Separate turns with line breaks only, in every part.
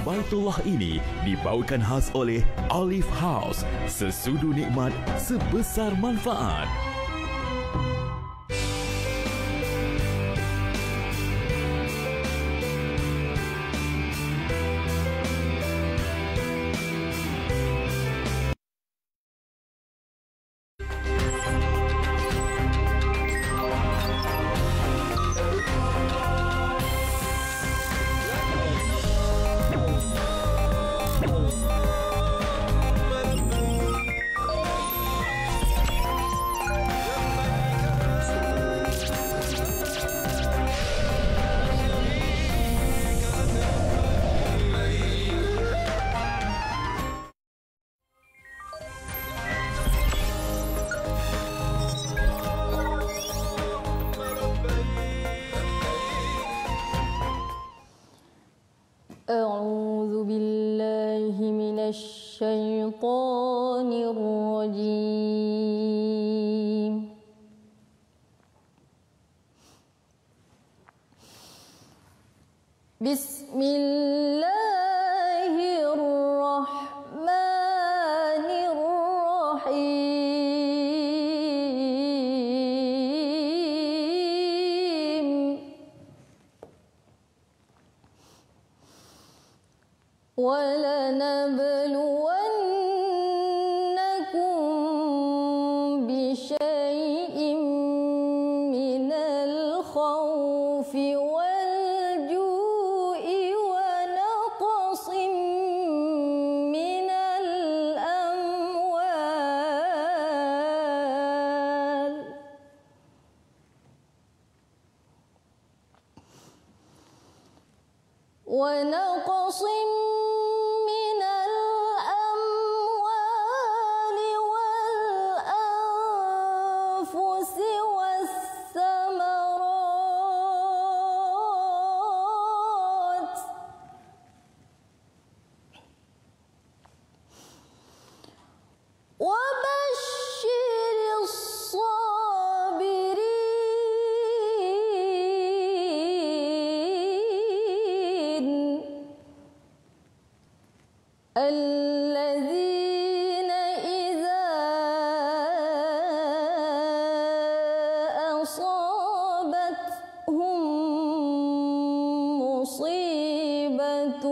Baitullah ini dibawakan khas oleh Olive House. Sesudu nikmat, sebesar manfaat.
أعوذ بالله من الشيطان الرجيم بسم الله الرحمن الرحيم ولنبلونكم بشيء من الخوف والجوع ونقص من الأموال ونقص من الأموال والأنفس والثمرات وبشر الصابرين الذين إذا أصابتهم مصيبة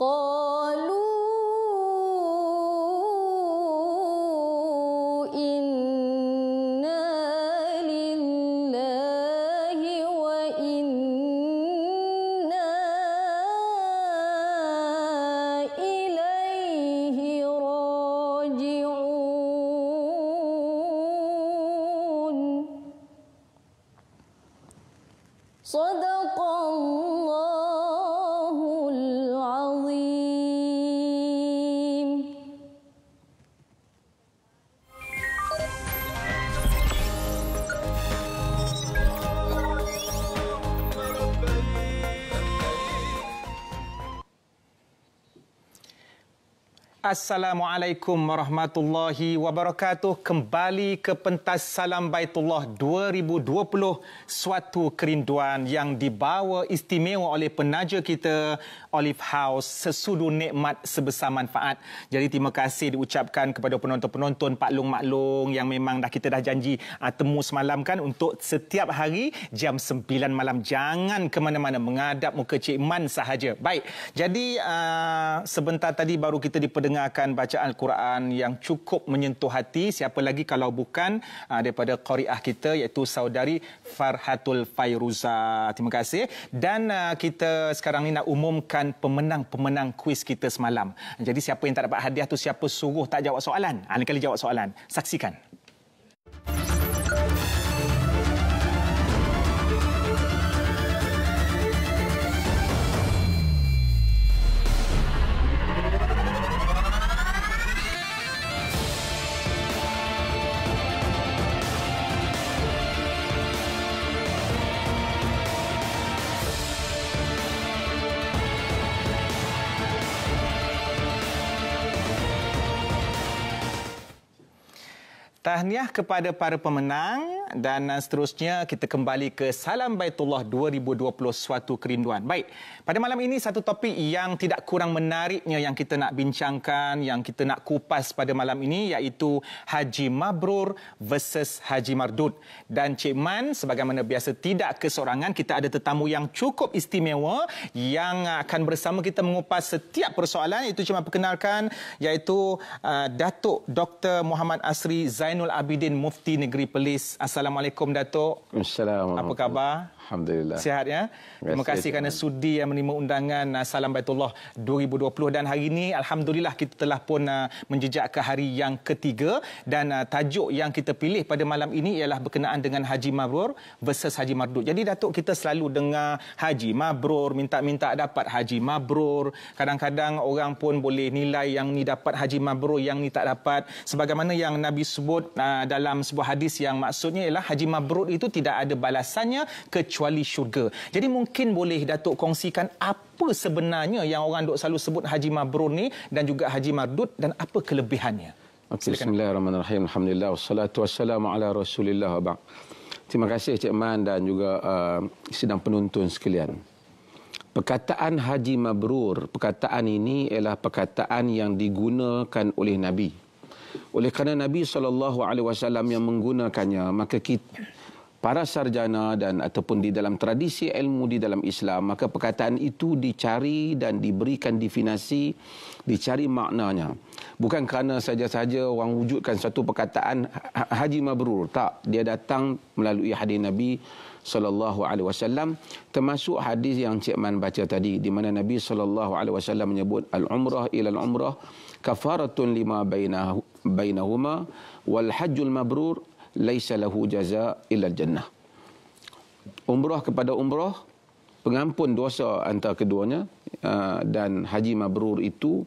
قالوا إنا لله وإنا إليه راجعون صدق الله العظيم.
Assalamualaikum warahmatullahi wabarakatuh. Kembali ke pentas Salam Baitullah 2020, suatu kerinduan yang dibawa istimewa oleh penaja kita Olive House, sesudu nikmat sebesar manfaat. Jadi terima kasih diucapkan kepada penonton-penonton Pak Long Mak Long yang memang kita dah janji temu semalam kan untuk setiap hari jam 9 malam. Jangan ke mana-mana, menghadap muka Cik Man sahaja. Baik, jadi sebentar tadi baru kita diperdengarkan bacaan Al-Quran yang cukup menyentuh hati. Siapa lagi kalau bukan daripada qariah kita iaitu saudari Farhatul Fairuza. Terima kasih. Dan kita sekarang ni nak umumkan pemenang-pemenang kuis kita semalam. Jadi siapa yang tak dapat hadiah tu siapa suruh tak jawab soalan. Lain kali jawab soalan. Saksikan. Tahniah kepada para pemenang dan seterusnya kita kembali ke Salam Baitullah 2020 suatu kerinduan. Baik, pada malam ini satu topik yang tidak kurang menariknya yang kita nak bincangkan, yang kita nak kupas pada malam ini iaitu Haji Mabrur versus Haji Mardud. Dan Cik Man sebagaimana biasa tidak kesorangan, kita ada tetamu yang cukup istimewa yang akan bersama kita mengupas setiap persoalan. Itu cuma perkenalkan iaitu Datuk Dr. Muhammad Asri Zainul Abidin Mufti Negeri Perlis. Assalamualaikum Datuk.
Assalamualaikum.
Apa khabar?
Alhamdulillah.
Sihat ya? Terima kasih kerana sudi menerima undangan Salam Baitullah 2020 dan hari ini alhamdulillah kita telah pun menjejak ke hari yang ketiga dan tajuk yang kita pilih pada malam ini ialah berkenaan dengan Haji Mabrur versus Haji Mardud. Jadi Datuk, kita selalu dengar Haji Mabrur, minta dapat Haji Mabrur. Kadang-kadang orang pun boleh nilai yang ni dapat Haji Mabrur, yang ni tak dapat. Sebagaimana yang Nabi sebut dalam sebuah hadis yang maksudnya ialah Haji Mabrur itu tidak ada balasannya kecuali syurga. Jadi mungkin boleh Datuk kongsikan apa sebenarnya yang orang duk selalu sebut Haji Mabrur ni dan juga Haji Mardud dan apa kelebihannya?
Okay, bismillahirrahmanirrahim. Alhamdulillah wassalatu wassalamu ala Rasulillah wa ba'd. Terima kasih Cik Man dan juga sidang penonton sekalian. Perkataan Haji Mabrur, perkataan ini ialah perkataan yang digunakan oleh Nabi. Oleh kerana Nabi SAW yang menggunakannya, maka kita para sarjana dan ataupun di dalam tradisi ilmu di dalam Islam, maka perkataan itu dicari dan diberikan definisi, dicari maknanya. Bukan kerana saja-saja orang wujudkan satu perkataan Haji Mabrur. Tak, dia datang melalui hadis Nabi SAW, termasuk hadis yang Cik Man baca tadi, di mana Nabi SAW menyebut al-umrah ila al-umrah kafaratun lima bainahuma wal hajjul mabrur laisa lahu jaza illa jannah. Umrah kepada umrah, pengampun dosa antara keduanya, dan Haji Mabrur itu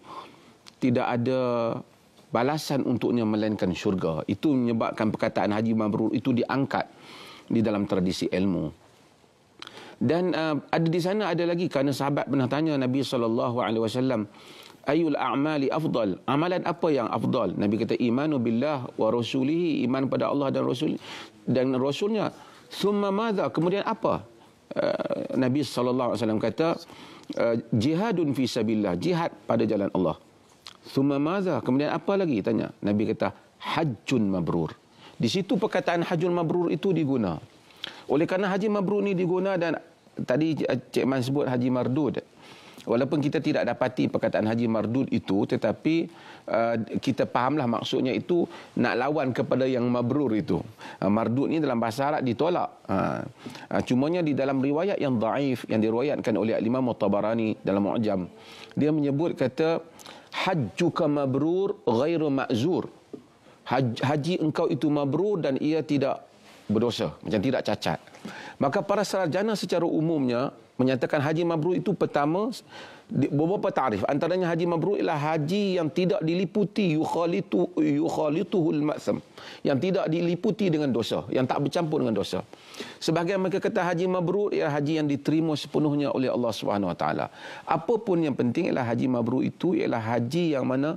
tidak ada balasan untuknya melainkan syurga. Itu menyebabkan perkataan Haji Mabrur itu diangkat di dalam tradisi ilmu. Dan ada di sana ada lagi, kerana sahabat pernah tanya Nabi SAW, ayul a'mali afdal, amalan apa yang afdal? Nabi kata imanu billah wa rasulihi, iman pada Allah dan rasulnya. Thumma madza, kemudian apa? Nabi SAW kata jihadun fi sabilillah, jihad pada jalan Allah. Thumma madza, kemudian apa lagi? Tanya. Nabi kata hajjun mabrur. Di situ perkataan hajjun mabrur itu diguna. Oleh kerana Haji Mabrur ini diguna, dan tadi Cik Man sebut Haji Mardud. Walaupun kita tidak dapati perkataan Haji Mardud itu, tetapi kita fahamlah maksudnya itu nak lawan kepada yang mabrur itu. Mardud ni dalam bahasa Arab ditolak. Cumanya di dalam riwayat yang dhaif yang diriwayatkan oleh Imam Tabarani dalam Mu'jam, dia menyebut kata hajjuka mabrur ghairu ma'zur. Haji engkau itu mabrur dan ia tidak berdosa, macam tidak cacat. Maka para sarjana secara umumnya menyatakan Haji Mabrur itu pertama beberapa tarif. Antaranya Haji Mabrur ialah haji yang tidak diliputi yukhalituhul ma'sam, yang tidak diliputi dengan dosa, yang tak bercampur dengan dosa. Sebahagian mereka kata Haji Mabrur ialah haji yang diterima sepenuhnya oleh Allah Subhanahu Wa Taala. Apapun yang penting ialah Haji Mabrur itu ialah haji yang mana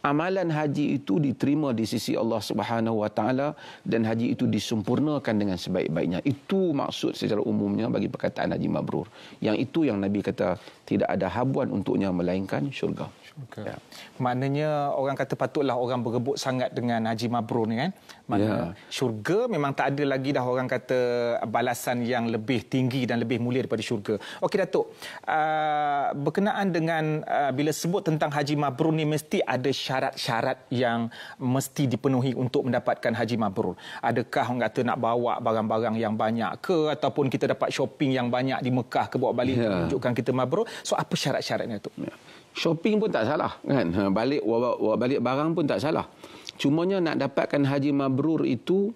amalan haji itu diterima di sisi Allah Subhanahu Wa Taala dan haji itu disempurnakan dengan sebaik-baiknya. Itu maksud secara umumnya bagi perkataan haji mabrur. Yang itu yang Nabi kata tidak ada habuan untuknya melainkan syurga.
Ya. Maknanya orang kata patutlah orang berebut sangat dengan haji mabrur ni kan. Maknanya syurga memang tak ada lagi dah orang kata balasan yang lebih tinggi dan lebih mulia daripada syurga. Okey Datuk, berkenaan dengan bila sebut tentang haji mabrur ni mesti ada syarat-syarat yang mesti dipenuhi untuk mendapatkan haji mabrur. Adakah orang kata nak bawa barang-barang yang banyak ke ataupun kita dapat shopping yang banyak di Mekah ke bawa balik menunjukkan kita mabrur. So apa syarat-syaratnya tu?
Shopping pun tak salah kan. Balik balik barang pun tak salah. Cumanya nak dapatkan haji mabrur itu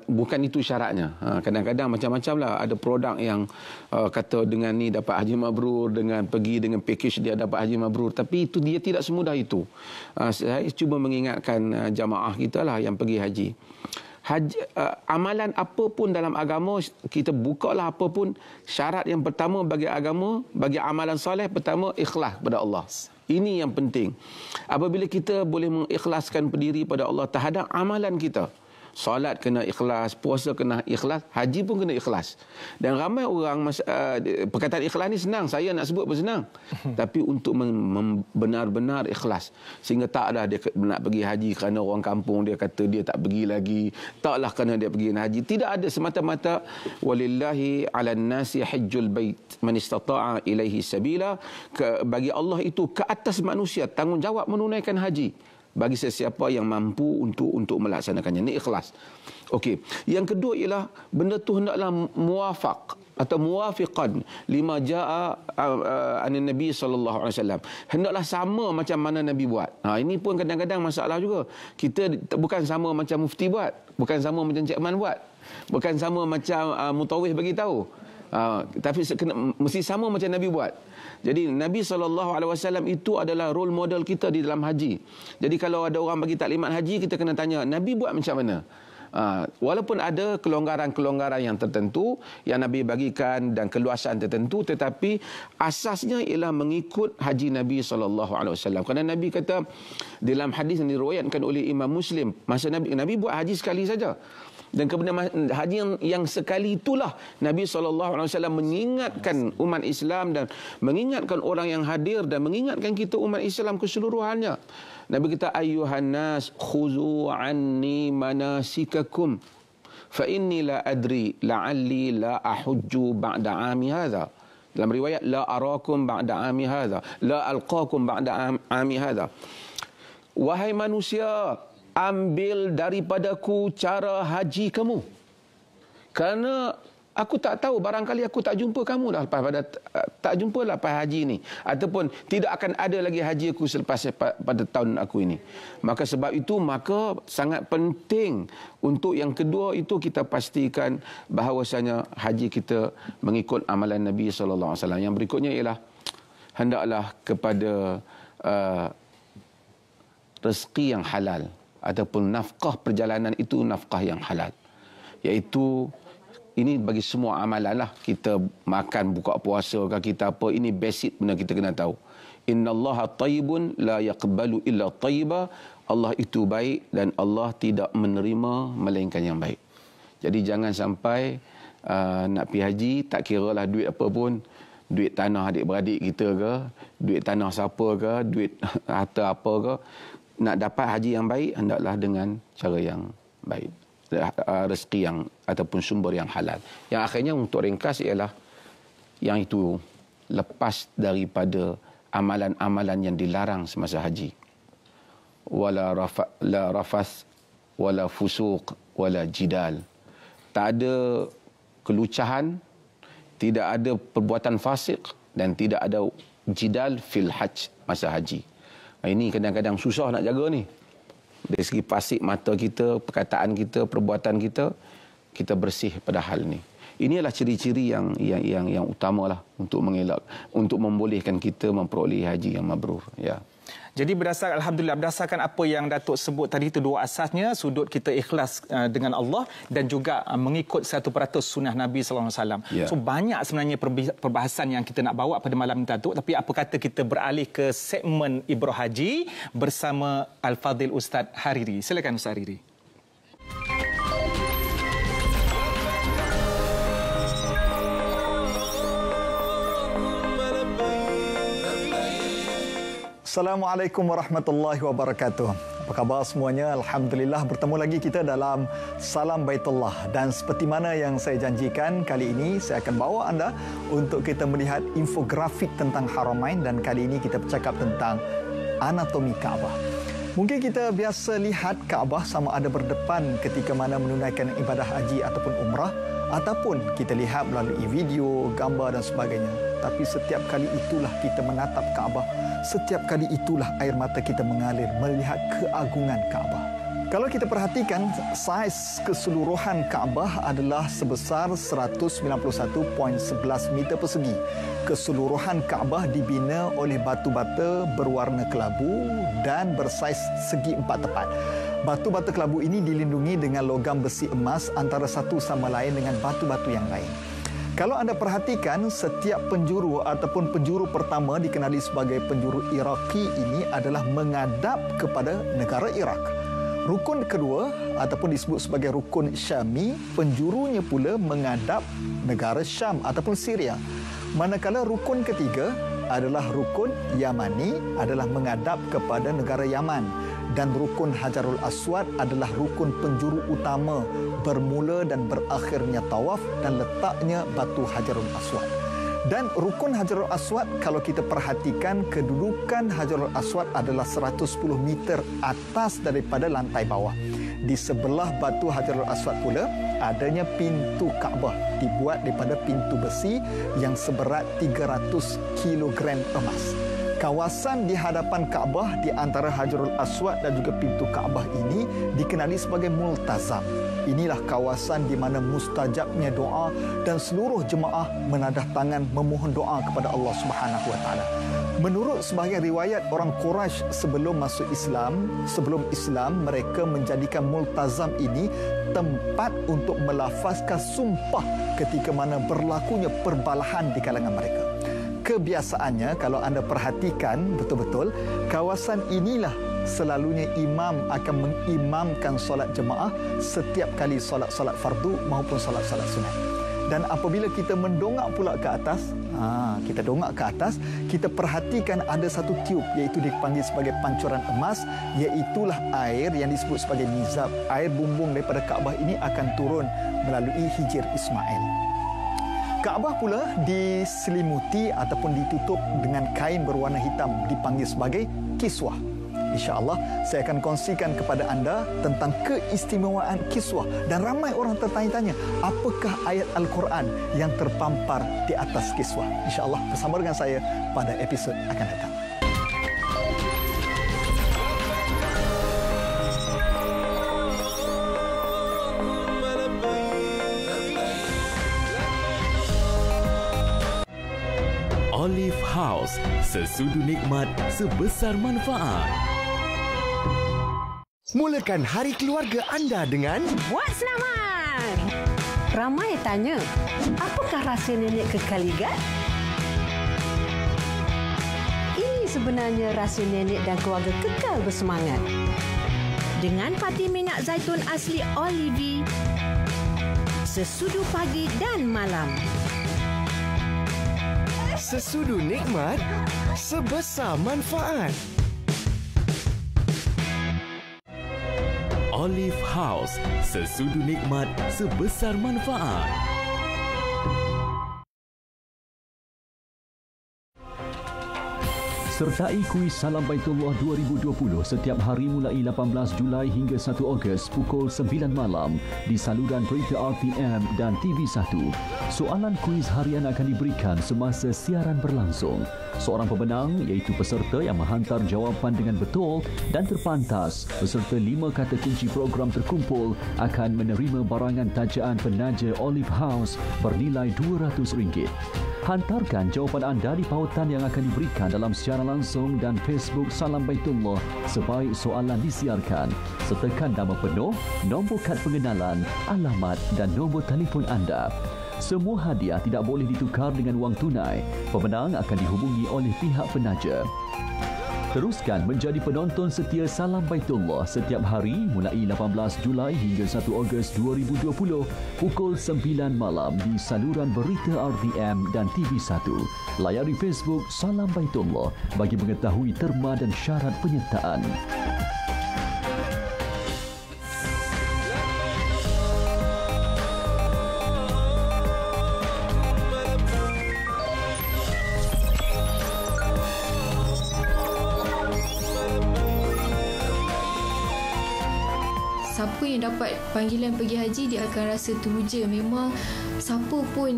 bukan itu syaratnya. Kadang-kadang macam-macam lah. Ada produk yang kata dengan ni dapat haji mabrur, dengan pergi dengan package dia dapat haji mabrur. Tapi itu dia tidak semudah itu. Saya cuba mengingatkan jamaah kita lah yang pergi haji. Amalan apa pun dalam agama, kita bukalah apa pun, syarat yang pertama bagi agama, bagi amalan soleh, pertama ikhlas kepada Allah. Ini yang penting. Apabila kita boleh mengikhlaskan diri pada Allah terhadap amalan kita, solat kena ikhlas, puasa kena ikhlas, haji pun kena ikhlas. Dan ramai orang perkataan ikhlas ni senang, saya nak sebut pun senang. Tapi untuk benar-benar ikhlas, sehingga taklah dia nak pergi haji kerana orang kampung dia kata dia tak pergi lagi, taklah kerana dia pergi haji. Tidak ada, semata-mata walillahi 'alan nasi hajjul bait man istata'a ilaihi sabila. Bagi Allah itu ke atas manusia tanggungjawab menunaikan haji bagi sesiapa yang mampu untuk melaksanakannya. Ini ikhlas. Okey. Yang kedua ialah benda tu hendaklah muwafaq atau muwafiqan lima jaa anin Nabi sallallahu alaihi wasallam. Hendaklah sama macam mana Nabi buat. Ini pun kadang-kadang masalah juga. Kita bukan sama macam mufti buat, bukan sama macam Cik Man buat, bukan sama macam mutawif bagi tahu. Tapi mesti sama macam Nabi buat. Jadi Nabi SAW itu adalah role model kita di dalam haji. Jadi kalau ada orang bagi taklimat haji, kita kena tanya, Nabi buat macam mana? Walaupun ada kelonggaran-kelonggaran yang tertentu yang Nabi bagikan dan keluasan tertentu, tetapi asasnya ialah mengikut haji Nabi SAW. Kerana Nabi kata dalam hadis yang diriwayatkan oleh Imam Muslim, masa Nabi buat haji sekali saja. Dan kemudian haji yang sekali itulah Nabi SAW mengingatkan umat Islam dan mengingatkan orang yang hadir dan mengingatkan kita umat Islam keseluruhannya. Nabi kata, ayyuhan nas khuzu anni manasikakum fa inni la adri la'alli la ahujju ba'da ami hadha. Dalam riwayat la arakum ba'da ami hadha, la alqakum ba'da ami hadha. Wahai manusia, ambil daripadaku cara haji kamu. Kerana aku tak tahu, barangkali aku tak jumpa kamu dah tak jumpa lepas haji ni, ataupun tidak akan ada lagi haji aku selepas pada tahun aku ini. Maka sebab itu, maka sangat penting untuk yang kedua itu kita pastikan bahawasanya haji kita mengikut amalan Nabi sallallahu alaihi wasallam. Yang berikutnya ialah hendaklah kepada rezeki yang halal, ataupun nafkah perjalanan itu nafkah yang halal. Iaitu ini bagi semua amalan lah. Kita makan, buka puasa ke kita apa, ini basic benda kita kena tahu. Innallaha tayyibun la yaqbalu illa tayyiba. Allah itu baik dan Allah tidak menerima melainkan yang baik. Jadi jangan sampai nak pergi haji, tak kiralah duit apa pun, duit tanah adik-beradik kita ke, duit tanah siapa ke, duit harta apa ke, nak dapat haji yang baik, hendaklah dengan cara yang baik. Rezeki yang ataupun sumber yang halal. Yang akhirnya untuk ringkas ialah yang itu lepas daripada amalan-amalan yang dilarang semasa haji. Wala rafas, wala fusuq, wala jidal. Tak ada kelucahan, tidak ada perbuatan fasik dan tidak ada jidal fil hajj, masa haji. Ini kadang-kadang susah nak jaga ni. Dari segi fasik mata kita, perkataan kita, perbuatan kita, kita bersih pada hal ni. Inilah ciri-ciri yang utamalah untuk mengelak, untuk membolehkan kita memperoleh haji yang mabrur. Ya.
Jadi Alhamdulillah berdasarkan apa yang Datuk sebut tadi itu, dua asasnya, sudut kita ikhlas dengan Allah dan juga mengikut 100% sunnah Nabi SAW. So banyak sebenarnya perbahasan yang kita nak bawa pada malam ini, Datuk. Tapi apa kata kita beralih ke segmen Ibrah Haji bersama Al-Fadhil Ustaz Hariri. Silakan Ustaz Hariri.
Assalamualaikum warahmatullahi wabarakatuh. Apa khabar semuanya? Alhamdulillah bertemu lagi kita dalam Salam Baitullah. Dan seperti mana yang saya janjikan, kali ini saya akan bawa anda untuk kita melihat infografik tentang Haramain, dan kali ini kita bercakap tentang anatomi Kaabah. Mungkin kita biasa lihat Kaabah sama ada berdepan ketika mana menunaikan ibadah haji ataupun umrah, ataupun kita lihat melalui video, gambar dan sebagainya. Tapi setiap kali itulah kita menatap Kaabah, setiap kali itulah air mata kita mengalir melihat keagungan Kaabah. Kalau kita perhatikan, saiz keseluruhan Kaabah adalah sebesar 191.11 meter persegi. Keseluruhan Kaabah dibina oleh batu bata berwarna kelabu dan bersaiz segi 4 tepat. Batu-batu kelabu ini dilindungi dengan logam besi emas antara satu sama lain dengan batu-batu yang lain. Kalau anda perhatikan, setiap penjuru ataupun penjuru pertama dikenali sebagai penjuru Iraqi ini adalah menghadap kepada negara Iraq. Rukun kedua ataupun disebut sebagai rukun Syami, penjurunya pula menghadap negara Syam ataupun Syria. Manakala rukun ketiga adalah rukun Yamani, adalah menghadap kepada negara Yaman. Dan rukun Hajarul Aswad adalah rukun penjuru utama bermula dan berakhirnya tawaf dan letaknya batu Hajarul Aswad. Dan rukun Hajarul Aswad, kalau kita perhatikan, kedudukan Hajarul Aswad adalah 110 meter atas daripada lantai bawah. Di sebelah batu Hajarul Aswad pula adanya pintu Kaabah dibuat daripada pintu besi yang seberat 300 kilogram emas. Kawasan di hadapan Kaabah di antara Hajarul Aswad dan juga pintu Kaabah ini dikenali sebagai Multazam. Inilah kawasan di mana mustajabnya doa dan seluruh jemaah menadah tangan memohon doa kepada Allah Subhanahu Wa Taala. Menurut sebahagian riwayat orang Quraisy sebelum masuk Islam, sebelum Islam mereka menjadikan Multazam ini tempat untuk melafazkan sumpah ketika mana berlakunya perbalahan di kalangan mereka. Kebiasaannya, kalau anda perhatikan betul-betul, kawasan inilah selalunya imam akan mengimamkan solat jemaah setiap kali solat-solat fardu maupun solat-solat sunat. Dan apabila kita mendongak pula ke atas, kita dongak ke atas, kita perhatikan ada satu tiub, iaitu dipanggil sebagai pancuran emas, iaitulah air yang disebut sebagai nizab. Air bumbung daripada Kaabah ini akan turun melalui hijir Ismail. Kaabah pula diselimuti ataupun ditutup dengan kain berwarna hitam dipanggil sebagai kiswah. InsyaAllah saya akan kongsikan kepada anda tentang keistimewaan kiswah. Dan ramai orang tertanya-tanya, apakah ayat Al-Quran yang terpampar di atas kiswah? InsyaAllah bersama dengan saya pada episod akan datang.
Olive House, sesudu nikmat sebesar manfaat.
Mulakan hari keluarga anda dengan
buat senaman. Ramai tanya, apakah rahsia nenek kekal ligat? Ini sebenarnya rahsia nenek dan keluarga kekal bersemangat. Dengan pati minyak zaitun asli Olive, sesudu pagi dan malam.
sesudu nikmat sebesar manfaat.
Olive House, sesudu nikmat sebesar manfaat. Sertai kuis Salam Baitullah 2020 setiap hari mulai 18 Julai hingga 1 Ogos pukul 9 malam di saluran berita RTM dan TV1. Soalan kuis harian akan diberikan semasa siaran berlangsung. Seorang pemenang iaitu peserta yang menghantar jawapan dengan betul dan terpantas beserta 5 kata kunci program terkumpul akan menerima barangan tajaan penaja Olive House bernilai RM200. Hantarkan jawapan anda di pautan yang akan diberikan dalam siaran langsung dan Facebook Salam Baitullah sebaik soalan disiarkan. Sertakan nama penuh, nombor kad pengenalan, alamat dan nombor telefon anda. Semua hadiah tidak boleh ditukar dengan wang tunai. Pemenang akan dihubungi oleh pihak penaja. Teruskan menjadi penonton setia Salam Baitullah setiap hari mulai 18 Julai hingga 1 Ogos 2020 pukul 9 malam di saluran berita RTM dan TV1. Layari Facebook Salam Baitullah bagi mengetahui terma dan syarat penyertaan.
Siapa yang dapat panggilan pergi haji, dia akan rasa teruja. Memang siapa pun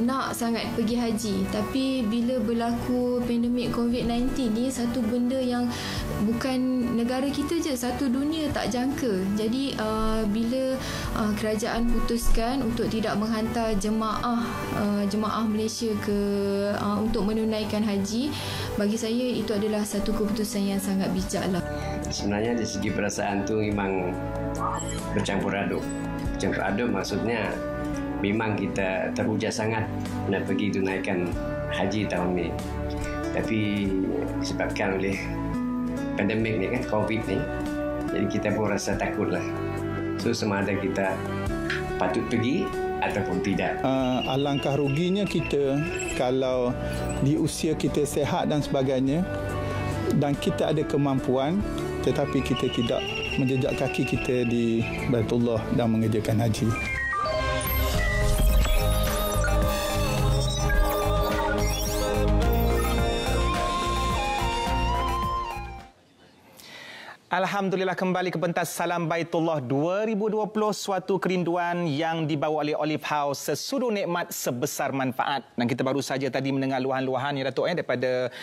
nak sangat pergi haji. Tapi bila berlaku pandemik COVID-19 ni, satu benda yang bukan negara kita je, satu dunia tak jangka. Jadi bila kerajaan putuskan untuk tidak menghantar jemaah Malaysia untuk menunaikan haji, bagi saya itu adalah satu keputusan yang sangat bijak lah.
Sebenarnya dari segi perasaan tu memang bercampur aduk. Bercampur aduk maksudnya memang kita teruja sangat nak pergi tunaikan haji tahun ni. Tapi disebabkan oleh pandemik ni kan, COVID ni, jadi kita pun rasa takut lah. So sama ada kita patut pergi ataupun tidak.
Alangkah ruginya kita kalau di usia kita sihat dan sebagainya dan kita ada kemampuan tetapi kita tidak menjejak kaki kita di Baitullah dan mengerjakan haji.
Alhamdulillah, kembali ke pentas Salam Baitullah 2020, suatu kerinduan yang dibawa oleh Olive House, sesudu nikmat sebesar manfaat. Dan kita baru saja tadi mendengar luahan-luahan ya Datuk daripada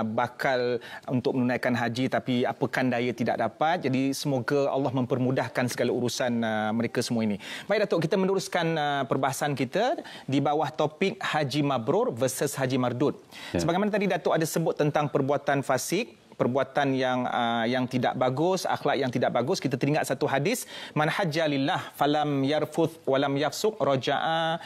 bakal untuk menunaikan haji tapi apakan daya tidak dapat. Jadi semoga Allah mempermudahkan segala urusan mereka semua ini. Baik Datuk, kita meneruskan perbahasan kita di bawah topik Haji Mabrur versus Haji Mardud. Sebagaimana tadi Datuk ada sebut tentang perbuatan fasik, perbuatan yang tidak bagus, akhlak yang tidak bagus. Kita teringat satu hadis, man hajja lillah falam yarfuth walam yafsuq raja'a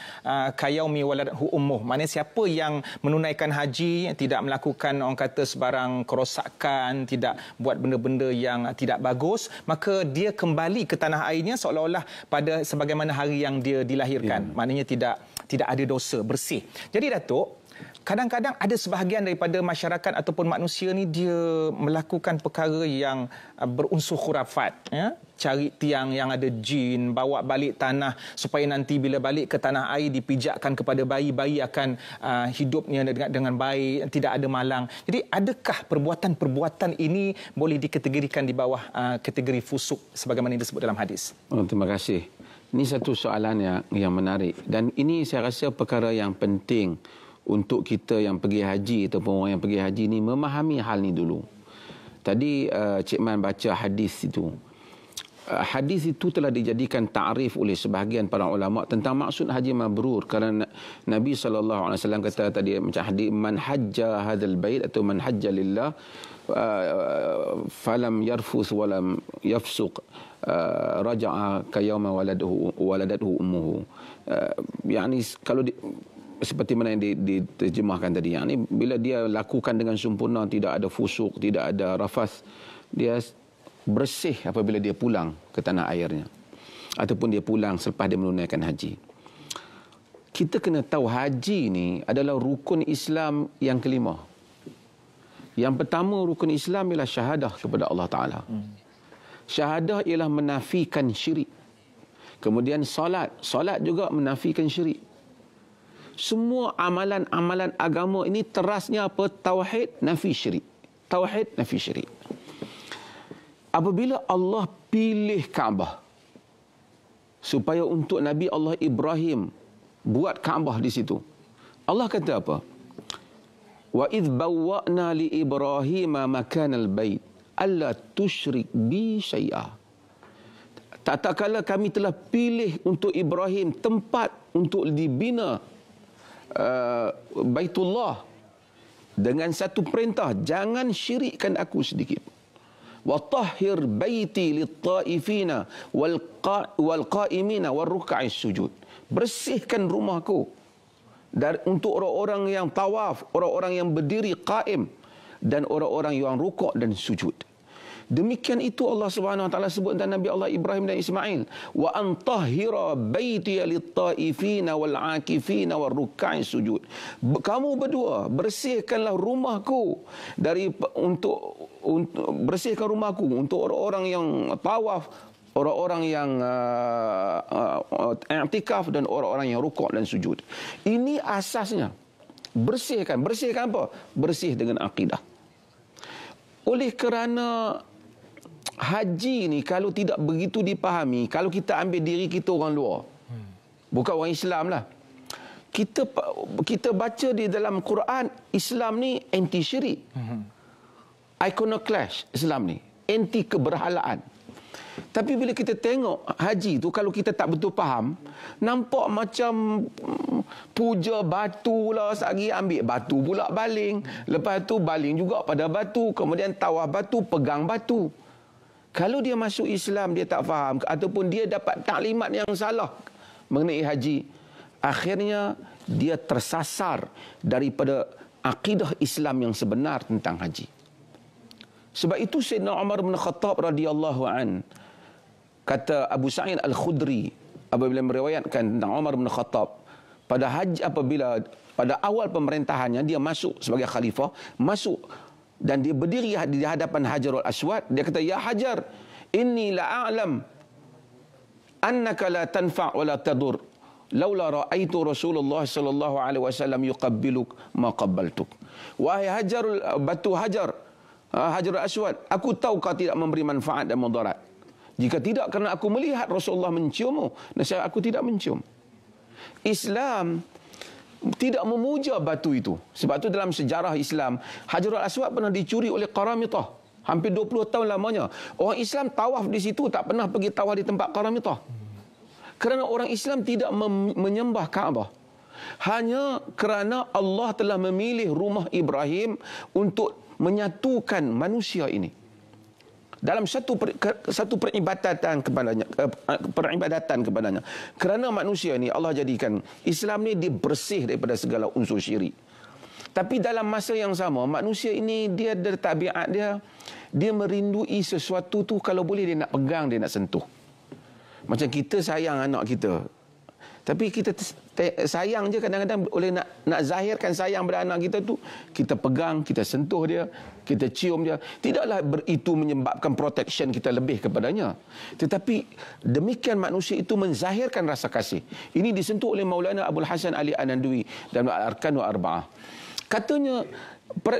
kayaumi waladhu ummuh. Maknanya siapa yang menunaikan haji tidak melakukan orang kata sebarang kerosakan, tidak buat benda-benda yang tidak bagus, maka dia kembali ke tanah airnya seolah-olah pada sebagaimana hari yang dia dilahirkan. Maknanya tidak ada dosa, bersih. Jadi Datuk, kadang-kadang ada sebahagian daripada masyarakat ataupun manusia ni dia melakukan perkara yang berunsur khurafat, ya? Cari tiang yang ada jin, bawa balik tanah supaya nanti bila balik ke tanah air dipijakkan kepada bayi akan hidupnya dengan baik, tidak ada malang. Jadi adakah perbuatan-perbuatan ini boleh dikategorikan di bawah kategori fusuk sebagaimana yang disebut dalam hadis?
Terima kasih. Ini satu soalan yang menarik dan ini saya rasa perkara yang penting untuk kita yang pergi haji ataupun orang yang pergi haji ni memahami hal ni dulu. Tadi Cik Man baca hadis itu. Hadis itu telah dijadikan ta'rif oleh sebahagian para ulama tentang maksud haji mabrur. Kerana Nabi SAW kata tadi macam hadis, man hajja hadzal bait atau man hajja lillah falam yarfuth walam yafsuq raja'a kayawma waladatuhu ummuhu. Yani kalau seperti mana yang diterjemahkan tadi, yang ni bila dia lakukan dengan sempurna, tidak ada fusuk, tidak ada rafath, dia bersih apabila dia pulang ke tanah airnya ataupun dia pulang selepas dia menunaikan haji. Kita kena tahu haji ni adalah rukun Islam yang kelima. Yang pertama rukun Islam ialah syahadah kepada Allah Ta'ala. Syahadah ialah menafikan syirik. Kemudian solat juga menafikan syirik. Semua amalan-amalan agama ini terasnya apa? Tauhid, nafi syirik. Tauhid, nafi syirik. Apabila Allah pilih Kaabah supaya untuk Nabi Allah Ibrahim buat Kaabah di situ, Allah kata apa? Wa idh bawwa'na li Ibrahim makanal bait alla tusyrik bi syai'a. Tak kala kami telah pilih untuk Ibrahim tempat untuk dibina Baitullah, dengan satu perintah, jangan syirikkan aku sedikit. Wa tahhir baiti lit-taifina wal qa'imina war ruk'is sujud. Bersihkan rumahku untuk orang-orang yang tawaf, orang-orang yang berdiri qaim dan orang-orang yang rukuk dan sujud. Demikian itu Allah Subhanahu wa taala sebut tentang Nabi Allah Ibrahim dan Ismail, wa antahhira baiti lit-taifina wal 'akifina war ruk'is sujud. Kamu berdua bersihkanlah rumahku untuk bersihkan rumahku untuk orang-orang yang tawaf, orang-orang yang i'tikaf dan orang-orang yang rukuk dan sujud. Ini asasnya. Bersihkan apa? Bersih dengan akidah. Oleh kerana haji ni kalau tidak begitu dipahami, kalau kita ambil diri kita orang luar, bukan orang Islam lah, kita baca di dalam Quran, Islam ni anti syirik, iconoclash Islam ni, anti keberhalaan. Tapi bila kita tengok haji tu, kalau kita tak betul faham, nampak macam puja batu lah, sehari ambil batu pula baling, lepas tu baling juga pada batu, kemudian tawaf batu, pegang batu. Kalau dia masuk Islam, dia tak faham, ataupun dia dapat taklimat yang salah mengenai haji, akhirnya dia tersasar daripada akidah Islam yang sebenar tentang haji. Sebab itu Sayyidina Umar bin Khattab radhiyallahu an, kata Abu Sa'id Al-Khudri apabila meriwayatkan tentang Umar bin Khattab, pada haji, apabila pada awal pemerintahannya dia masuk sebagai khalifah, masuk dan dia berdiri di hadapan Hajarul Aswad, dia kata, ya Hajar, inni la a'lam annaka la tanfa' wa la tadur laula ra'aitu Rasulullah sallallahu alaihi wasallam yuqabbiluk ma qabbaltuk. Wahai batu Hajarul Aswad, aku tahu kau tidak memberi manfaat dan mudarat. Jika tidak kerana aku melihat Rasulullah menciummu, nescaya aku tidak mencium. Islam tidak memuja batu itu. Sebab itu dalam sejarah Islam, Hajarul Aswad pernah dicuri oleh Qaramitah. Hampir 20 tahun lamanya. Orang Islam tawaf di situ, tak pernah pergi tawaf di tempat Qaramitah. Kerana orang Islam tidak menyembah Kaabah. Hanya kerana Allah telah memilih rumah Ibrahim untuk menyatukan manusia ini. Dalam satu peribadatan kepadanya. Kerana manusia ni Allah jadikan Islam ni dia bersih daripada segala unsur syirik. Tapi dalam masa yang sama, manusia ini dia ada tabiat dia merindui sesuatu tu, kalau boleh dia nak pegang, dia nak sentuh. Macam kita sayang anak kita, tapi kita sayang je kadang-kadang oleh nak zahirkan sayang pada anak kita tu, kita pegang, kita sentuh dia, kita cium dia. Tidaklah itu menyebabkan protection kita lebih kepadanya. Tetapi demikian manusia itu menzahirkan rasa kasih. Ini disentuh oleh Maulana Abdul Hasan Ali An-Nandwi dalam Al-Arkanul Arba'ah. Katanya,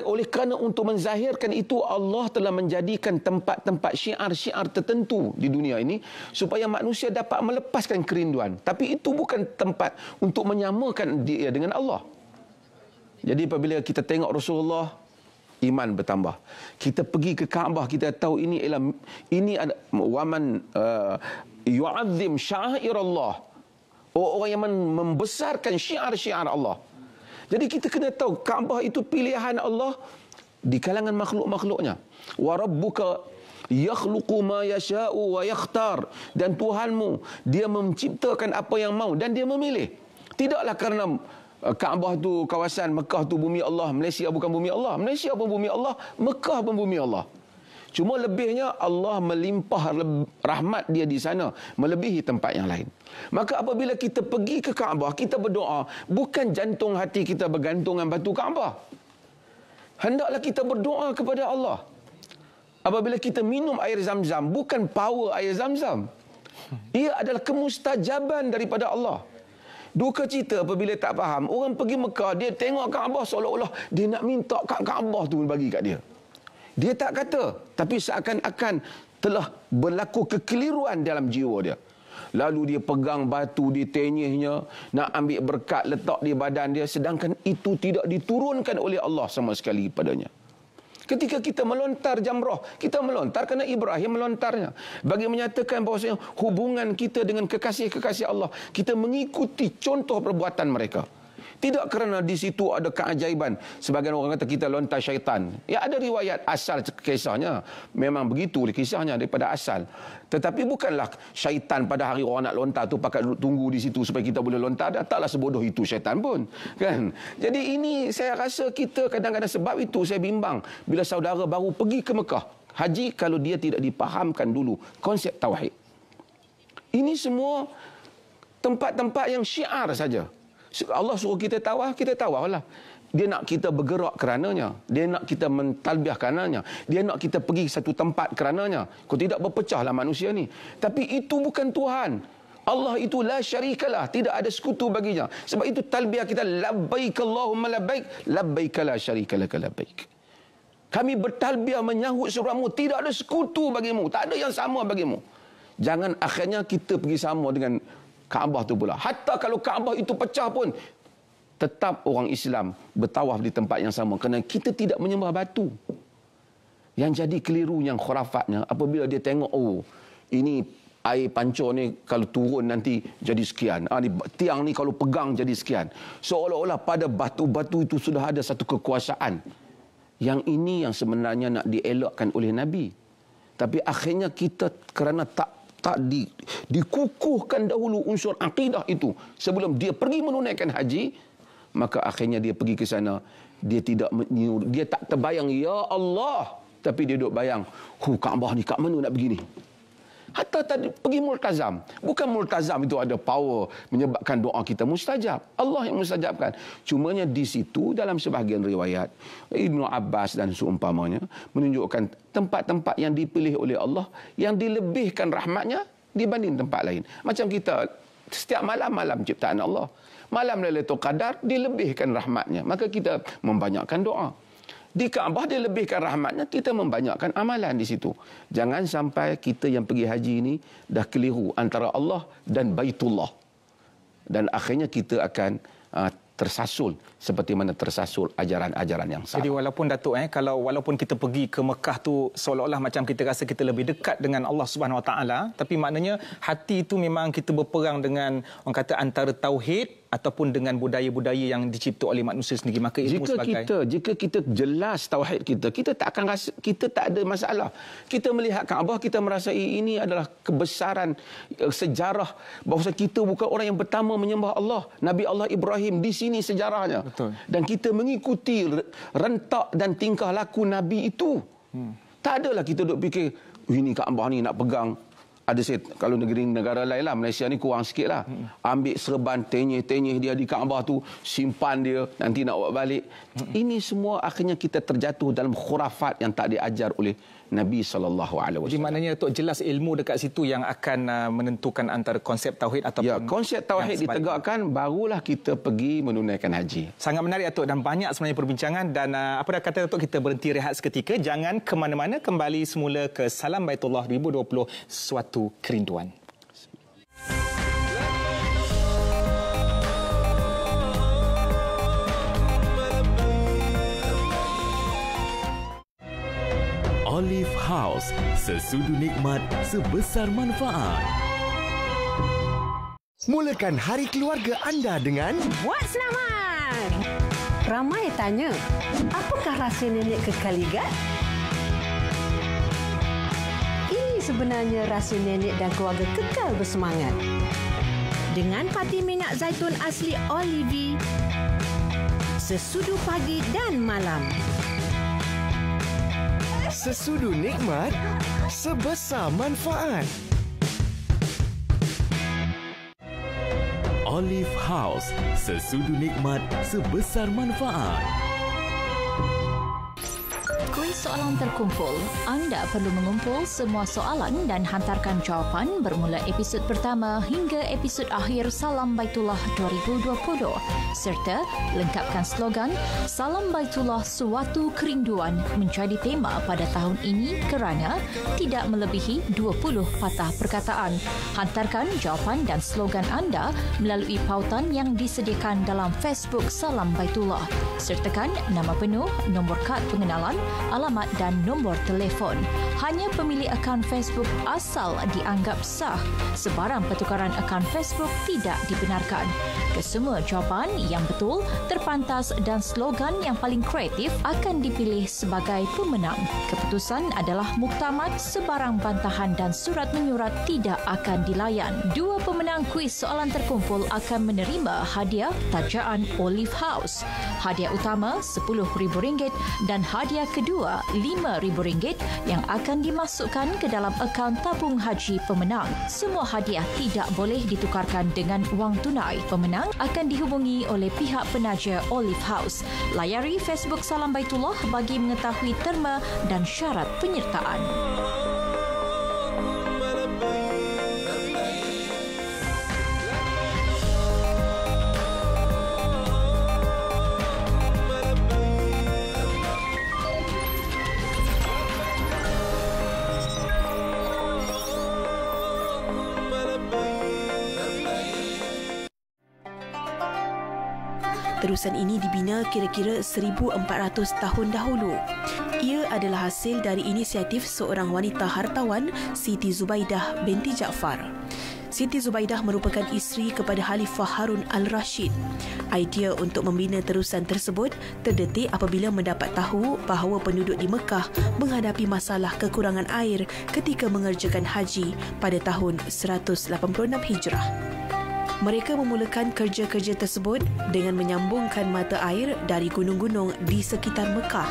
oleh kerana untuk menzahirkan itu, Allah telah menjadikan tempat-tempat syiar-syiar tertentu di dunia ini supaya manusia dapat melepaskan kerinduan. Tapi itu bukan tempat untuk menyamakan dia dengan Allah. Jadi apabila kita tengok Rasulullah, iman bertambah. Kita pergi ke Kaabah, kita tahu ini ada waman yu'azzim sya'airallah, orang yang membesarkan syiar-syiar Allah. Jadi kita kena tahu Kaabah itu pilihan Allah di kalangan makhluk-makhluknya. Wa rabbuka yakhluqu ma yasha'u wa yakhtar. Dan Tuhanmu, dia menciptakan apa yang mau dan dia memilih. Tidaklah kerana Kaabah tu kawasan, Mekah tu bumi Allah, Malaysia bukan bumi Allah. Malaysia pun bumi Allah, Mekah pun bumi Allah. Cuma lebihnya Allah melimpah rahmat dia di sana melebihi tempat yang lain. Maka apabila kita pergi ke Kaabah, kita berdoa, bukan jantung hati kita bergantung dengan batu Kaabah. Hendaklah kita berdoa kepada Allah. Apabila kita minum air Zam-Zam, bukan power air Zam-Zam. Ia adalah kemustajaban daripada Allah. Duka cita apabila tak faham, orang pergi Mekah, dia tengok Kaabah seolah-olah dia nak minta kat Kaabah tu bagi kat dia. Dia tak kata, tapi seakan-akan telah berlaku kekeliruan dalam jiwa dia. Lalu dia pegang batu, ditenyihnya, nak ambil berkat letak di badan dia, sedangkan itu tidak diturunkan oleh Allah sama sekali padanya. Ketika kita melontar jamrah, kita melontar kerana Ibrahim melontarnya. Bagi menyatakan bahawasanya hubungan kita dengan kekasih-kekasih Allah, kita mengikuti contoh perbuatan mereka. Tidak kerana di situ ada keajaiban. Sebagian orang kata kita lontar syaitan. Ya, ada riwayat asal kisahnya. Memang begitu kisahnya daripada asal. Tetapi bukanlah syaitan pada hari orang nak lontar tu pakai tunggu di situ supaya kita boleh lontar. Taklah sebodoh itu syaitan pun. Kan? Jadi ini saya rasa kita kadang-kadang sebab itu saya bimbang bila saudara baru pergi ke Mekah. Haji kalau dia tidak dipahamkan dulu konsep tauhid. Ini semua tempat-tempat yang syiar saja. Allah suruh kita tawaflah. Dia nak kita bergerak kerananya. Dia nak kita mentalbiah kerananya. Dia nak kita pergi ke satu tempat kerananya. Kau tidak berpecahlah manusia ni. Tapi itu bukan Tuhan. Allah itu la syarikalah. Tidak ada sekutu baginya. Sebab itu talbiah kita labbaik Allahumma labbaik. Labbaik la syarikalaka labbaik. Kami bertalbiah menyahut seruamu. Tidak ada sekutu bagimu. Tak ada yang sama bagimu. Jangan akhirnya kita pergi sama dengan Kaabah tu pula. Hatta kalau Kaabah itu pecah pun, tetap orang Islam bertawaf di tempat yang sama. Kerana kita tidak menyembah batu. Yang jadi keliru yang khurafatnya, apabila dia tengok, oh, ini air pancur ni kalau turun nanti jadi sekian. Tiang ni kalau pegang jadi sekian. Seolah-olah pada batu-batu itu sudah ada satu kekuasaan. Yang ini yang sebenarnya nak dielakkan oleh Nabi. Tapi akhirnya kita kerana tak dikukuhkan dahulu unsur akidah itu sebelum dia pergi menunaikan haji, maka akhirnya dia pergi ke sana, dia tak terbayang ya Allah, tapi dia duduk bayang, Kaabah ni kat mana nak begini. Hatta tadi pergi multazam. Bukan multazam itu ada power menyebabkan doa kita mustajab. Allah yang mustajabkan. Cumanya di situ dalam sebahagian riwayat Ibnu Abbas dan seumpamanya menunjukkan tempat-tempat yang dipilih oleh Allah yang dilebihkan rahmatnya dibanding tempat lain. Macam kita setiap malam ciptaan Allah. Malam Lailatul Qadar dilebihkan rahmatnya. Maka kita membanyakkan doa. Di Kaabah dilebihkan rahmatnya, kita membanyakkan amalan di situ. Jangan sampai kita yang pergi haji ini dah keliru antara Allah dan Baitullah. Dan akhirnya kita akan tersasul seperti mana tersasul ajaran-ajaran yang salah. Jadi
walaupun Datuk walaupun kita pergi ke Mekah tu seolah-olah macam kita rasa kita lebih dekat dengan Allah Subhanahu Wa Taala, tapi maknanya hati itu memang kita berperang dengan orang kata antara tauhid ataupun dengan budaya-budaya yang dicipta oleh manusia sendiri. Maka ilmu
jika kita jelas tauhid kita tak akan rasa, kita tak ada masalah. Kita melihat Kaabah, kita merasai ini adalah kebesaran sejarah bahawa kita bukan orang yang pertama menyembah Allah. Nabi Allah Ibrahim di sini sejarahnya. Betul. Dan kita mengikuti rentak dan tingkah laku Nabi itu. Tak adalah kita duk fikir ini Kaabah ni nak pegang. Ada kalau negara lain lah, Malaysia ni kurang sikit lah. Ambil serban, tenyeh dia di Kaabah tu, simpan dia, nanti nak bawa balik. Ini semua akhirnya kita terjatuh dalam khurafat yang tak diajar oleh Nabi SAW.
Jadi maknanya Tok jelas ilmu dekat situ yang akan menentukan antara konsep tauhid ataupun...
Ya, konsep tauhid ditegakkan, barulah kita pergi menunaikan haji.
Sangat menarik Tok dan banyak sebenarnya perbincangan dan apa dah kata Tok, kita berhenti rehat seketika. Jangan ke mana-mana, kembali semula ke Salam Baitullah 2020, suatu kerinduan.
Olive House, sesudu nikmat sebesar manfaat.
Mulakan hari keluarga anda dengan
Buat Selamat. Ramai tanya, apakah rahsia nenek kekal ligat? Ini sebenarnya rahsia nenek dan keluarga kekal bersemangat. Dengan parti minyak zaitun asli Olive, sesudu pagi dan malam.
sesudu nikmat, sebesar manfaat.
Olive House, sesudu nikmat, sebesar manfaat.
Kuis soalan terkumpul. Anda perlu mengumpul semua soalan dan hantarkan jawapan bermula episod pertama hingga episod akhir Salam Baitullah 2020 serta lengkapkan slogan Salam Baitullah suatu kerinduan menjadi tema pada tahun ini kerana tidak melebihi 20 patah perkataan. Hantarkan jawapan dan slogan anda melalui pautan yang disediakan dalam Facebook Salam Baitullah. Sertakan nama penuh, nombor kad pengenalan, alamat alamat dan nombor telefon. Hanya pemilik akaun Facebook asal dianggap sah. Sebarang pertukaran akaun Facebook tidak dibenarkan. Kesemua jawapan yang betul, terpantas dan slogan yang paling kreatif akan dipilih sebagai pemenang. Keputusan adalah muktamad, sebarang bantahan dan surat menyurat tidak akan dilayan. Dua pemenang kuis soalan terkumpul akan menerima hadiah tajaan Olive House. Hadiah utama RM10,000 dan hadiah kedua RM5,000 yang akan dimasukkan ke dalam akaun tabung haji pemenang. Semua hadiah tidak boleh ditukarkan dengan wang tunai. Pemenang akan dihubungi oleh pihak penaja Olive House. Layari Facebook Salam Baitullah bagi mengetahui terma dan syarat penyertaan.
Terusan ini dibina kira-kira 1,400 tahun dahulu. Ia adalah hasil dari inisiatif seorang wanita hartawan, Siti Zubaidah binti Jaafar. Siti Zubaidah merupakan isteri kepada Khalifah Harun Al-Rashid. Idea untuk membina terusan tersebut terdetik apabila mendapat tahu bahawa penduduk di Mekah menghadapi masalah kekurangan air ketika mengerjakan haji pada tahun 186 Hijrah. Mereka memulakan kerja-kerja tersebut dengan menyambungkan mata air dari gunung-gunung di sekitar Mekah.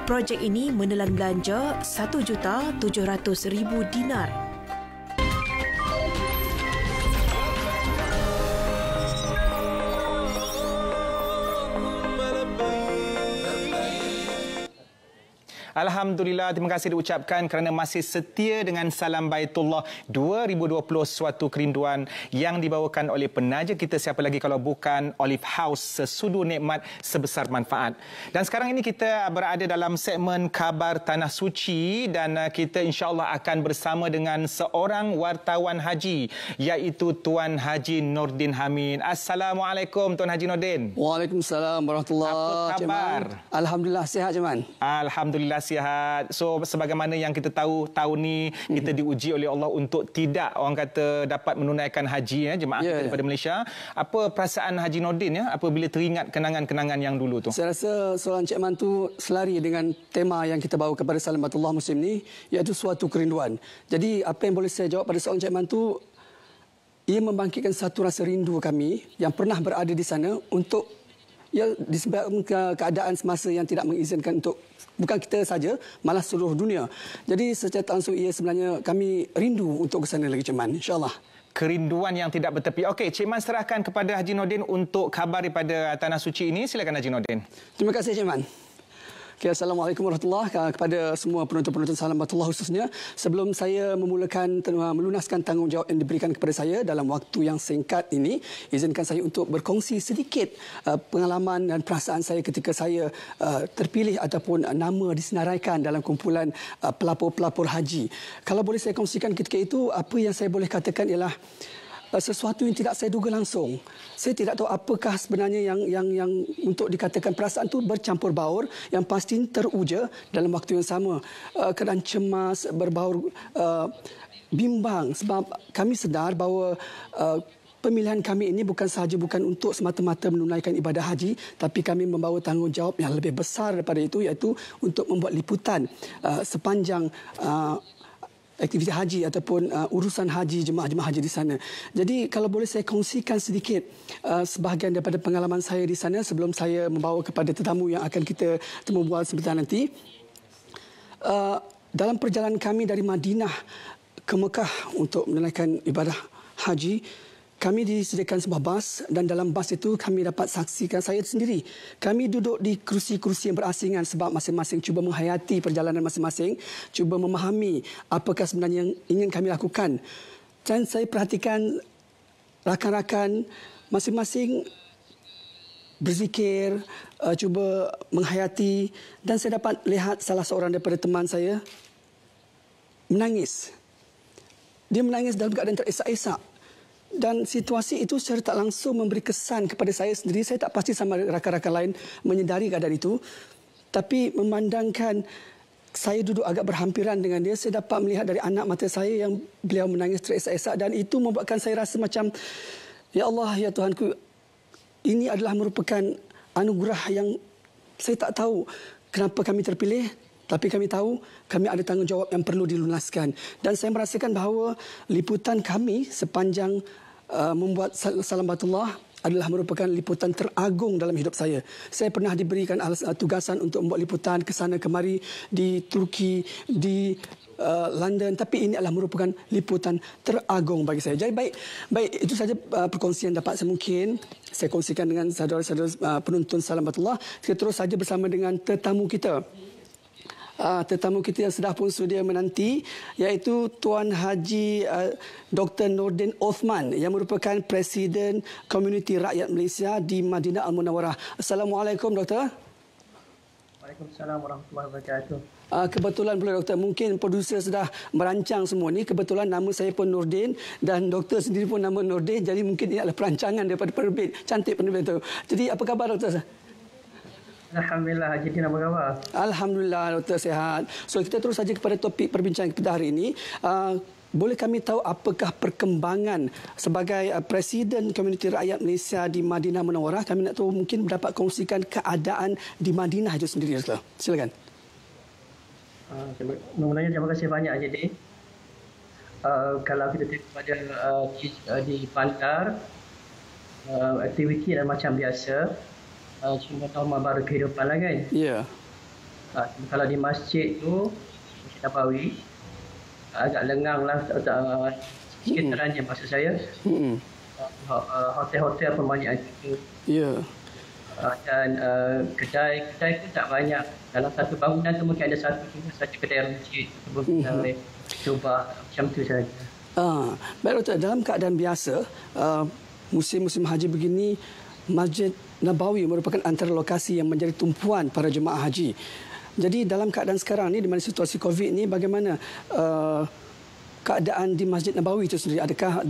Projek ini menelan belanja $1,700,000 dinar.
Alhamdulillah, terima kasih diucapkan kerana masih setia dengan Salam Baitullah 2020, suatu kerinduan yang dibawakan oleh penaja kita, siapa lagi kalau bukan Olive House, sesudu nikmat sebesar manfaat. Dan sekarang ini kita berada dalam segmen Khabar Tanah Suci dan kita insya-Allah akan bersama dengan seorang wartawan haji, iaitu Tuan Haji Nordin Hamid. Assalamualaikum Tuan Haji Nordin.
Waalaikumsalam warahmatullahi wabarakatuh.
Apa khabar?
Alhamdulillah sihat, Ceman.
Alhamdulillah sihat. So sebagaimana yang kita tahu, tahun ni kita diuji oleh Allah untuk tidak, orang kata, dapat menunaikan haji jemaah kita daripada Malaysia. Apa perasaan Haji Nordin apabila teringat kenangan-kenangan yang dulu tu?
Saya rasa soalan Cik Man tu selari dengan tema yang kita bawa kepada Salam Baitullah musim ni, iaitu suatu kerinduan. Jadi apa yang boleh saya jawab pada soalan Cik Man tu, ia membangkitkan satu rasa rindu kami yang pernah berada di sana untuk disebabkan keadaan semasa yang tidak mengizinkan untuk bukan kita saja, malah seluruh dunia. Jadi secara tak langsung ia sebenarnya kami rindu untuk ke sana lagi, Cik Man, insya-Allah.
Kerinduan yang tidak bertepi. Okey, Cik Man serahkan kepada Haji Nordin untuk khabar daripada Tanah Suci ini. Silakan Haji Nordin.
Terima kasih, Cik Man. Okay, Assalamualaikum warahmatullahi wabarakatuh kepada semua penonton-penonton Salam Baitullah khususnya. Sebelum saya melunaskan tanggungjawab yang diberikan kepada saya dalam waktu yang singkat ini, izinkan saya untuk berkongsi sedikit pengalaman dan perasaan saya ketika saya terpilih ataupun nama disenaraikan dalam kumpulan pelapor-pelapor haji. Kalau boleh saya kongsikan ketika itu, apa yang saya boleh katakan ialah sesuatu yang tidak saya duga langsung. Saya tidak tahu apakah sebenarnya yang untuk dikatakan perasaan itu bercampur baur, yang pasti teruja dalam waktu yang sama. Keadaan cemas, berbaur bimbang sebab kami sedar bahawa pemilihan kami ini bukan untuk semata-mata menunaikan ibadah haji, tapi kami membawa tanggungjawab yang lebih besar daripada itu, iaitu untuk membuat liputan sepanjang aktiviti haji ataupun urusan haji jemaah-jemaah haji di sana. Jadi kalau boleh saya kongsikan sedikit sebahagian daripada pengalaman saya di sana sebelum saya membawa kepada tetamu yang akan kita berbual sebentar nanti. Dalam perjalanan kami dari Madinah ke Mekah untuk menunaikan ibadah haji, kami disediakan sebuah bas dan dalam bas itu kami dapat saksikan, saya sendiri, kami duduk di kerusi-kerusi yang berasingan sebab masing-masing cuba menghayati perjalanan masing-masing, cuba memahami apakah sebenarnya yang ingin kami lakukan. Dan saya perhatikan rakan-rakan masing-masing berzikir, cuba menghayati, dan saya dapat lihat salah seorang daripada teman saya menangis. Dia menangis dalam keadaan terisak-isak. Dan situasi itu secara tak langsung memberi kesan kepada saya sendiri. Saya tak pasti sama rakan-rakan lain menyedari keadaan itu. Tapi memandangkan saya duduk agak berhampiran dengan dia, saya dapat melihat dari anak mata saya yang beliau menangis teresak-esak, dan itu membuatkan saya rasa macam, ya Allah, ya Tuhanku, ini adalah merupakan anugerah yang saya tak tahu kenapa kami terpilih, tapi kami tahu kami ada tanggungjawab yang perlu dilunaskan. Dan saya merasakan bahawa liputan kami sepanjang membuat Salam Baitullah adalah merupakan liputan teragung dalam hidup saya. Saya pernah diberikan tugasan untuk membuat liputan ke sana kemari di Turki, di London, tapi ini adalah merupakan liputan teragung bagi saya. Jadi baik itu saja perkongsian dapat saya mungkin saya kongsikan dengan saudara-saudara penonton Salam Baitullah. Kita terus saja bersama dengan tetamu kita. Tetamu kita yang sudah pun sedia menanti, iaitu Tuan Haji Dr. Nordin Othman yang merupakan Presiden Komuniti Rakyat Malaysia di Madinah Al-Munawwarah. Assalamualaikum, Doktor.
Waalaikumsalam warahmatullahi wabarakatuh.
Kebetulan pula Doktor, mungkin produser sudah merancang semua ni. Kebetulan nama saya pun Nordin dan Doktor sendiri pun nama Nordin. Jadi mungkin ini adalah perancangan daripada penerbit. Cantik penerbit itu. Jadi apa khabar Doktor?
Alhamdulillah, Haji Din, apa khabar?
Alhamdulillah, Doktor sihat. So kita terus saja kepada topik perbincangan kita hari ini. Boleh kami tahu apakah perkembangan sebagai Presiden Komuniti Rakyat Malaysia di Madinah Munawwarah? Kami nak tahu, mungkin dapat kongsikan keadaan di Madinah itu sendiri, Doktor. Silakan.
Sebenarnya terima kasih banyak, Haji Din. Kalau kita tengok pada di bandar, aktiviti adalah macam biasa. Cuma norma baru kehidupan lah kan.
Ya.
Kalau di masjid tu, Masjid Nabawi, agak lengang lah sikit terangnya maksud saya. Hotel-hotel pun banyak aktiviti.
Ya.
Dan kedai pun tak banyak. Dalam satu bangunan tu mungkin ada satu saja kedai masjid. Kita boleh cuba macam tu saja.
Baik Doktor, dalam keadaan biasa, musim-musim haji begini, Masjid Nabawi merupakan antara lokasi yang menjadi tumpuan para jemaah haji. Jadi dalam keadaan sekarang ni, di mana situasi COVID ni, bagaimana keadaan di Masjid Nabawi itu sendiri? Adakah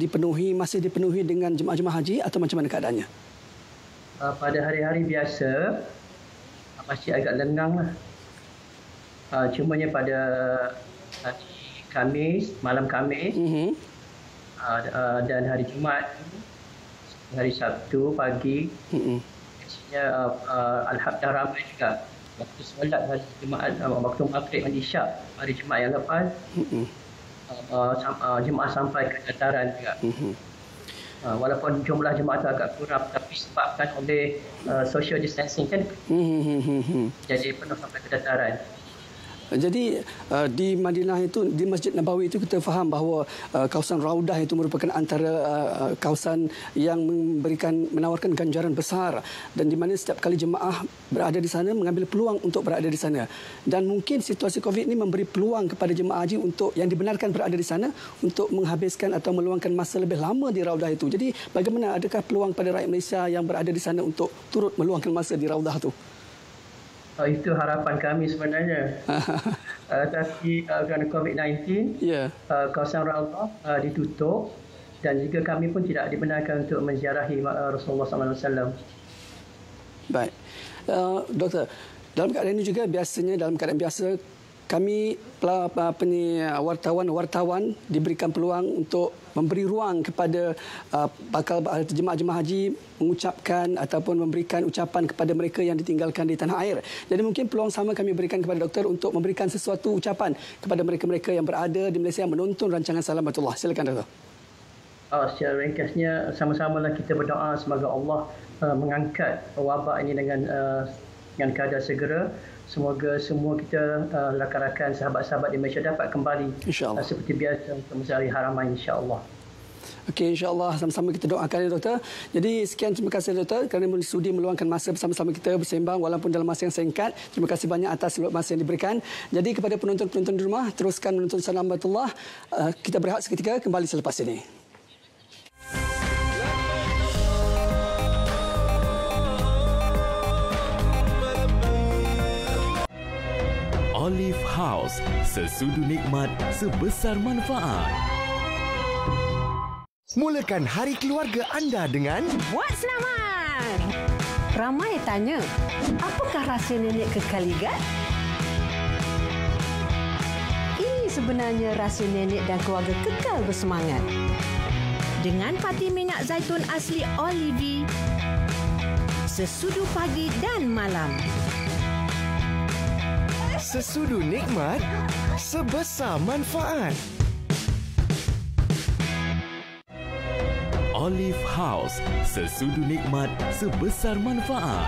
masih dipenuhi dengan jemaah-jemaah haji atau macam mana keadaannya?
Pada hari-hari biasa, masjid agak lengang lah. Cumanya pada hari Khamis, malam Khamis, dan hari Jumaat, hari Sabtu pagi, alhamdulillah ramai juga. Waktu solat hari Jumaat, waktu maghrib dan isyak hari Jumaat yang lepas, jemaah sampai ke dataran juga. Walaupun jumlah jemaah itu agak kurang, tapi sebabkan oleh social distancing kan, jadi penuh sampai ke dataran.
Jadi di Madinah itu, di Masjid Nabawi itu, kita faham bahawa kawasan Raudah itu merupakan antara kawasan yang menawarkan ganjaran besar, dan di mana setiap kali jemaah berada di sana mengambil peluang untuk berada di sana. Dan mungkin situasi COVID ini memberi peluang kepada jemaah haji untuk yang dibenarkan berada di sana untuk menghabiskan atau meluangkan masa lebih lama di Raudah itu. Jadi bagaimana, adakah peluang pada rakyat Malaysia yang berada di sana untuk turut meluangkan masa di Raudah itu?
Itu harapan kami sebenarnya. Tapi kerana COVID-19, kawasan Raudah ditutup dan juga kami pun tidak dibenarkan untuk menziarahi Rasulullah SAW.
Baik. Doktor, dalam keadaan ini juga biasanya, dalam keadaan biasa, kami wartawan diberikan peluang untuk memberi ruang kepada bakal jemaah-jemaah haji mengucapkan ataupun memberikan ucapan kepada mereka yang ditinggalkan di tanah air. Jadi mungkin peluang sama kami berikan kepada doktor untuk memberikan sesuatu ucapan kepada mereka-mereka yang berada di Malaysia yang menonton rancangan Salam Baitullah. Silakan Doktor.
Secara ringkasnya, sama-samalah kita berdoa semoga Allah mengangkat wabak ini dengan keadaan segera. Semoga semua kita, rakan-rakan, sahabat-sahabat di Malaysia dapat kembali seperti biasa untuk menziarahi Haramain, insya-Allah.
Okey, insya-Allah sama-sama kita doakan ya Doktor. Jadi sekian, terima kasih Doktor kerana sudi meluangkan masa bersama-sama kita bersembang walaupun dalam masa yang singkat. Terima kasih banyak atas masa yang diberikan. Jadi kepada penonton-penonton di rumah, teruskan menonton Salam Baitullah. Kita berehat seketika, kembali selepas ini.
Olive House, sesudu nikmat sebesar manfaat.
Mulakan hari keluarga anda dengan
Buat selamat. Ramai tanya, apakah rahsia nenek kekal ligat? Ini sebenarnya rahsia nenek dan keluarga kekal bersemangat. Dengan pati minyak zaitun asli Olive, sesudu pagi dan malam.
Sesudu nikmat, sebesar manfaat.
Olive House, sesudu nikmat, sebesar manfaat.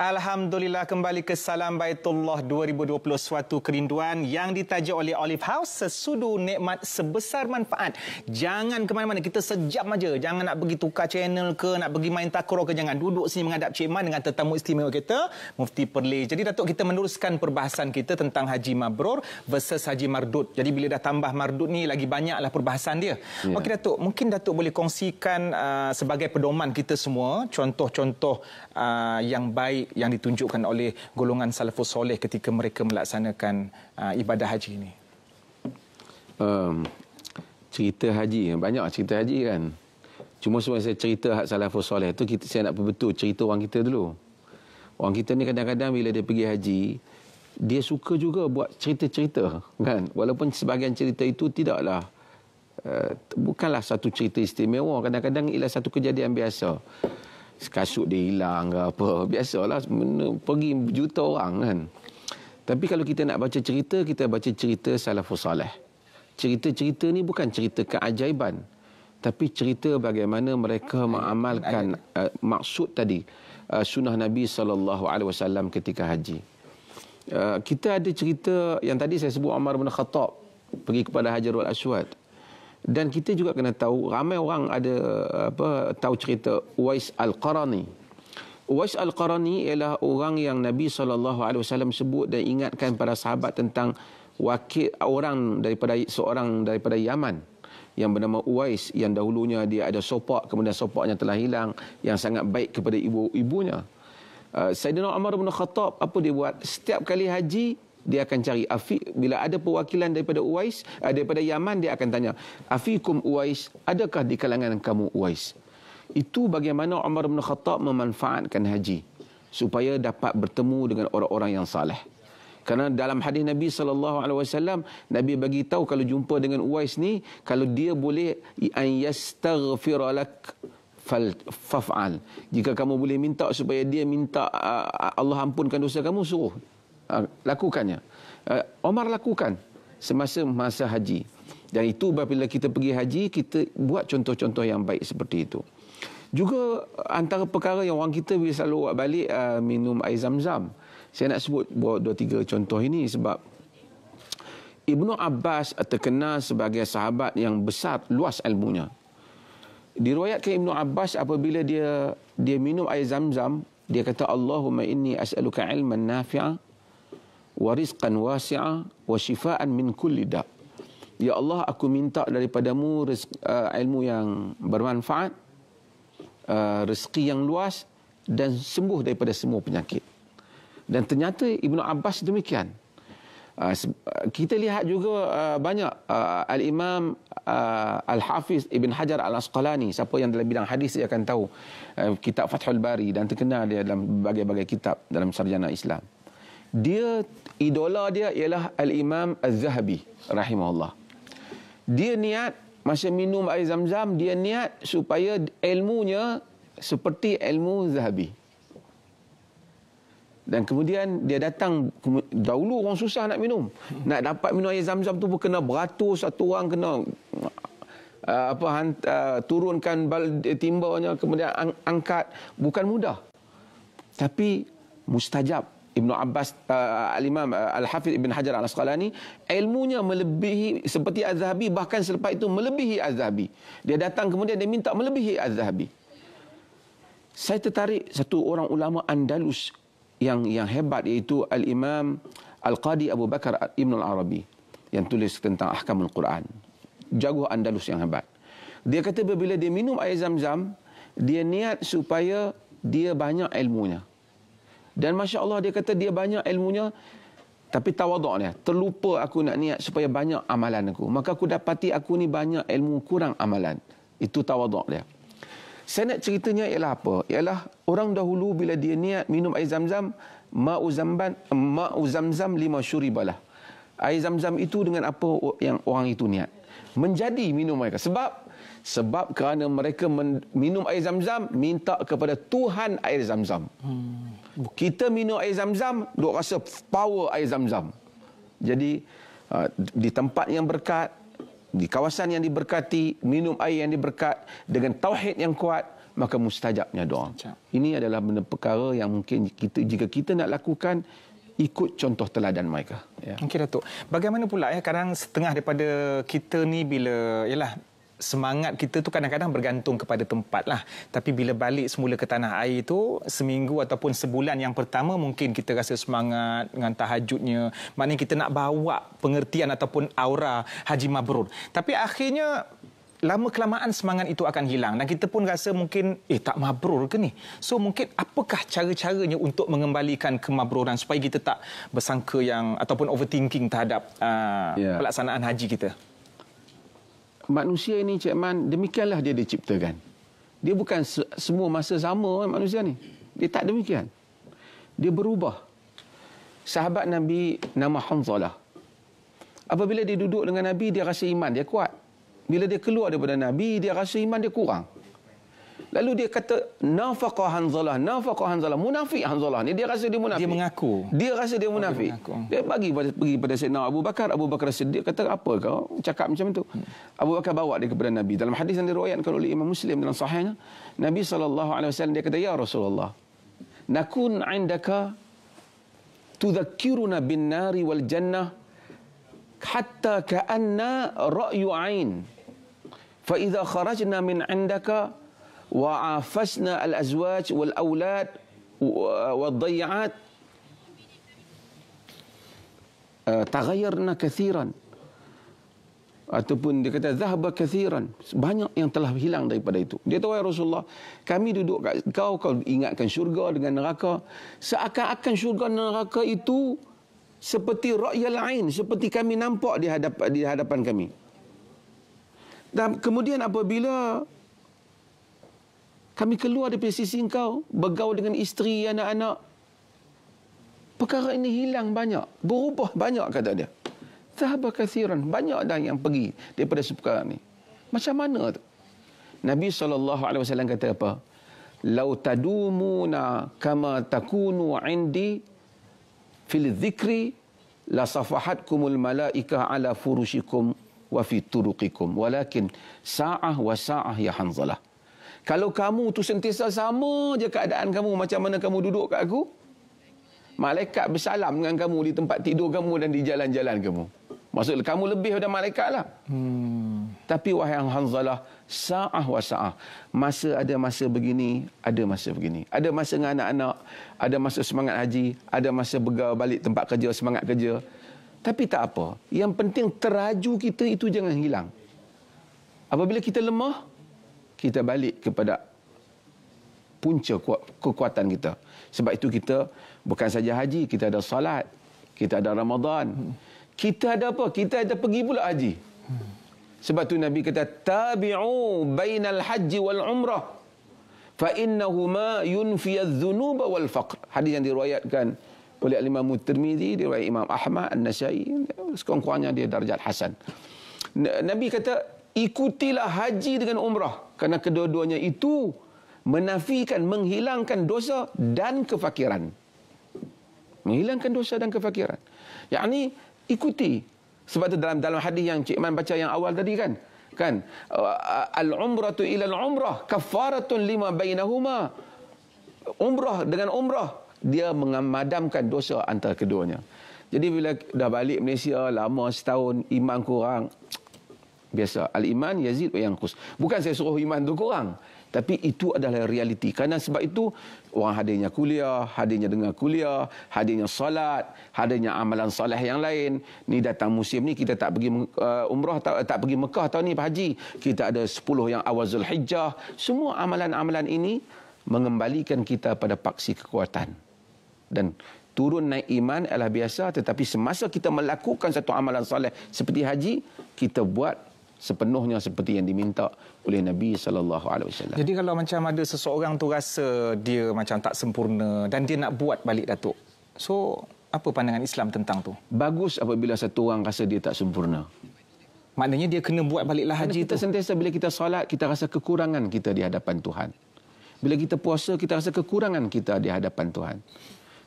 Alhamdulillah, kembali ke Salam Baitullah 2020, suatu kerinduan yang ditaja oleh Olive House, sesudu nikmat sebesar manfaat. Jangan ke mana-mana, kita sejam aja. Jangan nak pergi tukar channel ke, nak pergi main takraw ke, jangan. Duduk sini menghadap Cik Man dengan tetamu istimewa kita, Mufti Perlis. Jadi Datuk, kita meneruskan perbahasan kita tentang Haji Mabrur versus Haji Mardud. Jadi bila dah tambah Mardud ni, lagi banyaklah perbahasan dia. Ya. Okey Datuk, mungkin Datuk boleh kongsikan sebagai pedoman kita semua, contoh-contoh yang baik yang ditunjukkan oleh golongan salafus soleh ketika mereka melaksanakan ibadah haji ini.
Cerita haji, banyak cerita haji kan. Cuma sebab saya cerita hak salafus soleh tu, saya nak perbetul cerita orang kita dulu. Orang kita ni kadang-kadang bila dia pergi haji, dia suka juga buat cerita-cerita kan. Walaupun sebahagian cerita itu tidaklah bukanlah satu cerita istimewa, kadang-kadang ialah satu kejadian biasa. Kasut dia hilang ke apa, biasalah, pergi juta orang kan. Tapi kalau kita nak baca cerita, kita baca cerita salafus salih. Cerita-cerita ni bukan cerita keajaiban, tapi cerita bagaimana mereka mengamalkan maksud tadi, sunnah Nabi SAW ketika haji. Kita ada cerita yang tadi saya sebut, Umar bin Khattab pergi kepada Hajarul Aswad. Dan kita juga kena tahu, ramai orang ada tahu cerita Uwais Al-Qarani. Uwais Al-Qarani ialah orang yang Nabi SAW sebut dan ingatkan para sahabat tentang wakil seorang daripada Yaman yang bernama Uwais, yang dahulunya dia ada sopak, kemudian sopaknya telah hilang, yang sangat baik kepada ibu-ibunya. Sayyidina Umar bin Khattab, apa dia buat? Setiap kali haji, dia akan cari bila ada perwakilan daripada Uwais, daripada Yaman, dia akan tanya, afikum Uwais, adakah di kalangan kamu Uwais? Itu bagaimana Umar bin Khattab memanfaatkan haji supaya dapat bertemu dengan orang-orang yang saleh. Kerana dalam hadis Nabi SAW, Nabi bagi tahu kalau jumpa dengan Uwais ni, kalau dia boleh an yastaghfira lak faf'al. Jika kamu boleh minta supaya dia minta Allah ampunkan dosa kamu, suruh. Lakukannya. Umar lakukan semasa masa haji. Dan itu apabila kita pergi haji, kita buat contoh-contoh yang baik seperti itu. Juga antara perkara yang orang kita bila selalu buat balik, minum air zam-zam. Saya nak sebut 2-3 contoh ini sebab Ibnu Abbas terkenal sebagai sahabat yang besar, luas ilmunya. Diriwayatkan Ibnu Abbas apabila dia minum air zam-zam, dia kata, Allahumma inni as'aluka ilman nafi'a wa rizqan wasi'a wa shifaan min kulli da'. Ya Allah, aku minta daripadamu ilmu yang bermanfaat, rezeki yang luas, dan sembuh daripada semua penyakit. Dan ternyata Ibnu Abbas demikian. Kita lihat juga banyak Al-Imam Al-Hafiz Ibn Hajar Al-Asqalani, siapa yang dalam bidang hadis dia akan tahu kitab Fathul Bari, dan terkenal dia dalam berbagai-bagai kitab dalam sarjana Islam. Dia, idola dia ialah Al-Imam Al-Zahabi rahimahullah. Dia niat masa minum air zam-zam, dia niat supaya ilmunya seperti ilmu Zahabi. Dan kemudian dia datang, dahulu orang susah nak minum. Nak dapat minum air zam-zam tu pun kena beratus, satu orang kena turunkan timbanya, kemudian angkat, bukan mudah. Tapi mustajab Ibnu Abbas, Al-Imam Al-Hafidh Ibn Hajar Al-Asqalani, ilmunya melebihi seperti Az-Zahabi, bahkan selepas itu melebihi Az-Zahabi. Dia datang kemudian dia minta melebihi Az-Zahabi. Saya tertarik satu orang ulama Andalus yang hebat, iaitu Al-Imam Al-Qadi Abu Bakar Ibn Al-Arabi yang tulis tentang Ahkamul Quran. Jago Andalus yang hebat. Dia kata bila dia minum air Zam-Zam, dia niat supaya dia banyak ilmunya. Dan Masya Allah, dia kata dia banyak ilmunya, tapi tawaduk dia. Terlupa aku nak niat supaya banyak amalan aku. Maka aku dapati aku ni banyak ilmu, kurang amalan. Itu tawaduk dia. Saya nak ceritanya ialah apa? Ialah orang dahulu bila dia niat minum air Zam-Zam, ma'u Zam-Zam 5 syuribalah. Air Zam-Zam itu dengan apa yang orang itu niat, menjadi minum mereka. Sebab kerana mereka minum air Zam-Zam, minta kepada Tuhan air Zam-Zam. Kita minum air Zam-Zam, duk rasa power air Zam-Zam. Jadi di tempat yang berkat, di kawasan yang diberkati, minum air yang diberkat dengan tauhid yang kuat, maka mustajabnya doa. Ini adalah benda perkara yang mungkin jika kita nak lakukan, ikut contoh teladan mereka.
Ya. Okey Datuk. Bagaimana pula kadang setengah daripada kita ni bila semangat kita tu kadang-kadang bergantung kepada tempat lah. Tapi bila balik semula ke tanah air tu, seminggu ataupun sebulan yang pertama mungkin kita rasa semangat dengan tahajudnya. Maknanya kita nak bawa pengertian ataupun aura Haji Mabrur. Tapi akhirnya lama-kelamaan semangat itu akan hilang. Dan kita pun rasa mungkin, tak mabrur ke ni? So mungkin apakah cara-caranya untuk mengembalikan kemabruran supaya kita tak bersangka yang ataupun overthinking terhadap pelaksanaan haji kita?
Manusia ini, Cik Man, demikianlah dia diciptakan. Dia bukan semua masa sama manusia ni. Dia tak demikian. Dia berubah. Sahabat Nabi nama Hanzalah. Apabila dia duduk dengan Nabi, dia rasa iman dia kuat. Bila dia keluar daripada Nabi, dia rasa iman dia kurang. Lalu dia kata, nafaqa Hanzalah, munafik Hanzalah ni. Dia rasa dia munafik.
Dia mengaku.
Dia rasa dia munafik. Dia pergi pada Sayyidina Abu Bakar. Abu Bakar Siddiq kata, apa kau cakap macam tu? Abu Bakar bawa dia kepada Nabi. Dalam hadis yang diriwayatkan oleh Imam Muslim dalam sahihnya, Nabi SAW dia kata, ya Rasulullah, nakun indaka tudhakkiruna bin nari wal jannah hatta ka'anna ra'yu ain. Fa idza kharajna min indaka وعافسنا الأزواج والأولاد والضيعات تغيرنا كثيرا. Ataupun dia kata zahaba kathiran, banyak yang telah hilang daripada itu. Dia tahu, ya Rasulullah, kami duduk kat kau ingatkan syurga dengan neraka, seakan-akan syurga dan neraka itu seperti ra'yal ain, seperti kami nampak di hadapan kami. Dan kemudian apabila kami keluar dari sisi engkau, bergaul dengan isteri, anak-anak, perkara ini hilang banyak, berubah banyak, kata dia. Zahaba kathiran, banyak dah yang pergi daripada perkara ini. Macam mana tu? Nabi SAW kata apa? Lau tadumuna kama takunu indi fil dhikri la safahatkumul malaikah ala furushikum wa fi turuqikum walakin sa'ah wa sa'ah ya Hanzalah. Kalau kamu tu sentiasa sama je keadaan kamu macam mana kamu duduk kat aku, malaikat bersalam dengan kamu di tempat tidur kamu dan di jalan-jalan kamu. Maksudnya kamu lebih daripada malaikat lah. Tapi wahai Hanzalah, sa'ah wa sa'ah. Ada masa begini, ada masa begini. Ada masa dengan anak-anak, ada masa semangat haji, ada masa balik tempat kerja, semangat kerja. Tapi tak apa. Yang penting teraju kita itu jangan hilang. Apabila kita lemah, kita balik kepada punca kekuatan kita. Sebab itu kita bukan saja haji, kita ada salat, kita ada Ramadan. Kita ada apa? Kita ada pergi pula haji. Sebab tu Nabi kata, tabi'u bainal haji wal umrah fa innahuma yunfiyadz dzunuba wal faqr. Hadis yang diriwayatkan oleh Imam Tirmizi, diriwayat Imam Ahmad, An-Nasai, sekurang-kurangnya dia darjat hasan. Nabi kata, ikutilah haji dengan umrah kerana kedua-duanya itu menafikan, menghilangkan dosa dan kefakiran. Menghilangkan dosa dan kefakiran. Yakni ikuti. Sebab itu dalam hadis yang Cik Man baca yang awal tadi kan al-umratu ila al-umrah kafaratun lima bainahuma. Umrah dengan umrah dia memadamkan dosa antara keduanya. Jadi bila dah balik Malaysia lama setahun, iman kurang, biasa. Al-iman yazid wa yanqus. Bukan saya suruh iman tu kurang, tapi itu adalah realiti. Kerana sebab itu orang hadirnya kuliah, hadirnya dengar kuliah, hadirnya solat, hadirnya amalan soleh yang lain. Ni datang musim ni kita tak pergi umrah, tak pergi Mekah tahun ni haji. Kita ada 10 yang awal Zulhijjah. Semua amalan-amalan ini mengembalikan kita pada paksi kekuatan. Dan turun naik iman adalah biasa, tetapi semasa kita melakukan satu amalan soleh seperti haji, kita buat sepenuhnya seperti yang diminta oleh Nabi SAW.
Jadi kalau macam ada seseorang tu rasa dia macam tak sempurna dan dia nak buat balik Datuk, so apa pandangan Islam tentang tu?
Bagus apabila satu orang rasa dia tak sempurna.
Maknanya dia kena buat baliklah haji
kita
tu.
Sentiasa bila kita solat, kita rasa kekurangan kita di hadapan Tuhan. Bila kita puasa, kita rasa kekurangan kita di hadapan Tuhan.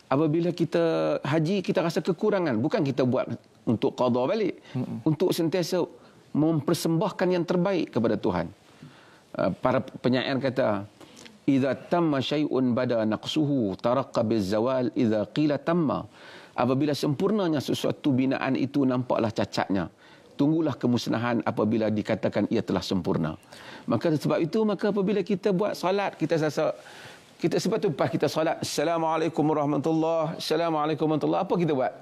Apabila kita haji, kita rasa kekurangan. Bukan kita buat untuk qada balik. Untuk sentiasa mempersembahkan yang terbaik kepada Tuhan. Para penyair kata, "Idza tamma syai'un bada naqsuhu taraqqa bizawal idza qila tamma." Apabila sempurnanya sesuatu binaan itu, nampaklah cacatnya. Tunggulah kemusnahan apabila dikatakan ia telah sempurna. Maka sebab itu, maka apabila kita buat solat, kita rasa sebab tu pas kita solat, Assalamualaikum warahmatullahi, Assalamualaikum warahmatullahi, apa kita buat?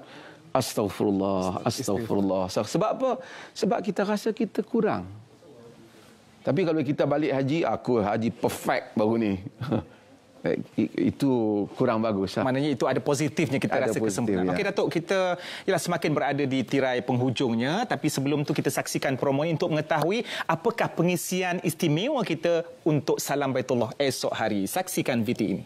Astaghfirullah, astaghfirullah. Sebab apa? Sebab kita rasa kita kurang. Tapi kalau kita balik haji, aku haji perfect baru ni. Itu kurang bagus.
Maknanya itu ada positifnya, kita rasa kesempurnaan. Okey Datuk, kita semakin berada di tirai penghujungnya, tapi sebelum tu kita saksikan promo ini untuk mengetahui apakah pengisian istimewa kita untuk Salam Baitullah esok hari. Saksikan VT ini.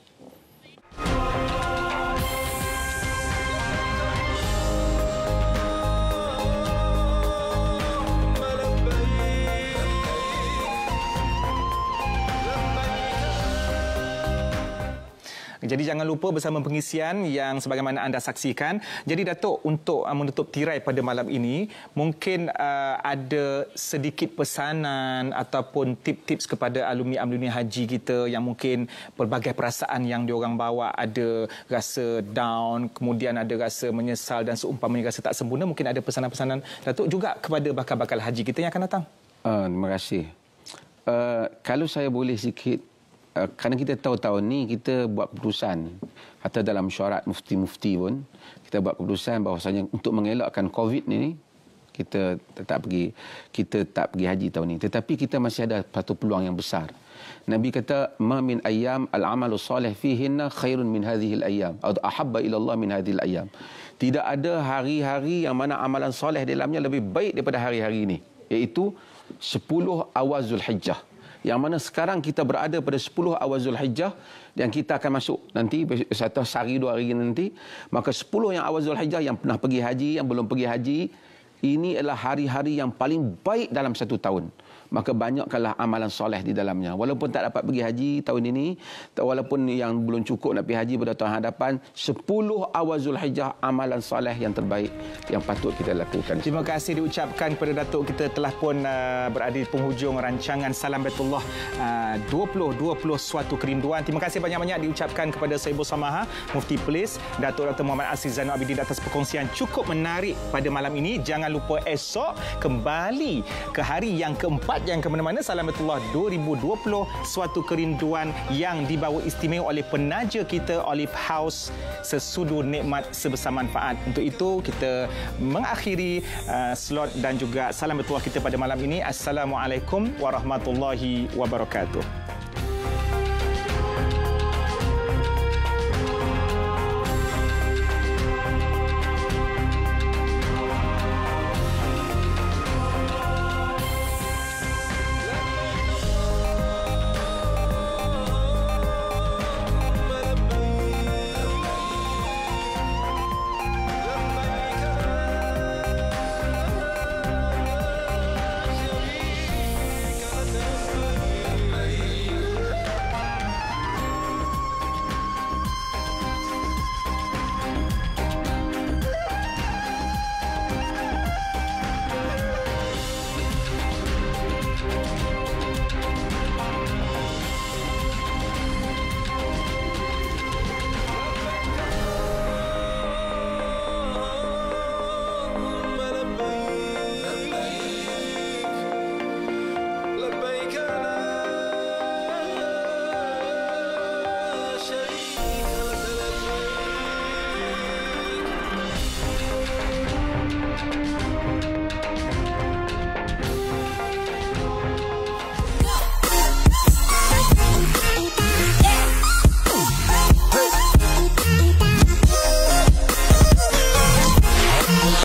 Jadi jangan lupa bersama pengisian yang sebagaimana anda saksikan. Jadi Datuk, untuk menutup tirai pada malam ini, mungkin ada sedikit pesanan ataupun tip-tips kepada alumni-alumni haji kita yang mungkin pelbagai perasaan yang diorang bawa, ada rasa down, kemudian ada rasa menyesal dan seumpamanya rasa tak sempurna. Mungkin ada pesanan-pesanan Datuk juga kepada bakal-bakal haji kita yang akan datang.
Terima kasih. Kalau saya boleh sikit, kerana kita tahu tahun ni kita buat keputusan, atau dalam mesyuarat mufti-mufti pun kita buat keputusan bahawasanya untuk mengelakkan COVID ni, kita tak pergi haji tahun ni. Tetapi kita masih ada satu peluang yang besar. Nabi kata, "Ma min ayyam al-amalu salih fihinna khairun min hadhihi al-ayyam atau ahabba ila Allah min hadhihi al-ayyam." Tidak ada hari-hari yang mana amalan soleh dalamnya lebih baik daripada hari-hari ini, iaitu 10 awal Zulhijjah. Yang mana sekarang kita berada pada 10 awal Zulhijjah dan kita akan masuk nanti satu hari 2 hari nanti. Maka 10 yang awal Zulhijjah, yang pernah pergi haji, yang belum pergi haji, ini adalah hari-hari yang paling baik dalam satu tahun. Maka banyakkanlah amalan soleh di dalamnya. Walaupun tak dapat pergi haji tahun ini, walaupun yang belum cukup nak pergi haji pada tahun hadapan, 10 awal Zulhijjah amalan soleh yang terbaik yang patut kita lakukan.
Terima kasih diucapkan kepada Datuk. Kita telah pun berada di penghujung rancangan Salam Baitullah 2020 Suatu Kerinduan. Terima kasih banyak-banyak diucapkan kepada Sahibu Samaha, Mufti Perlis, Datuk Dr. Muhammad Aziz Zainal Abidin atas perkongsian cukup menarik pada malam ini. Jangan lupa esok kembali ke hari yang keempat yang ke mana-mana. Salam Baitullah 2020 Suatu Kerinduan yang dibawa istimewa oleh penaja kita Olive House, sesudu nikmat sebesar manfaat. Untuk itu kita mengakhiri slot dan juga Salam Baitullah kita pada malam ini. Assalamualaikum warahmatullahi wabarakatuh.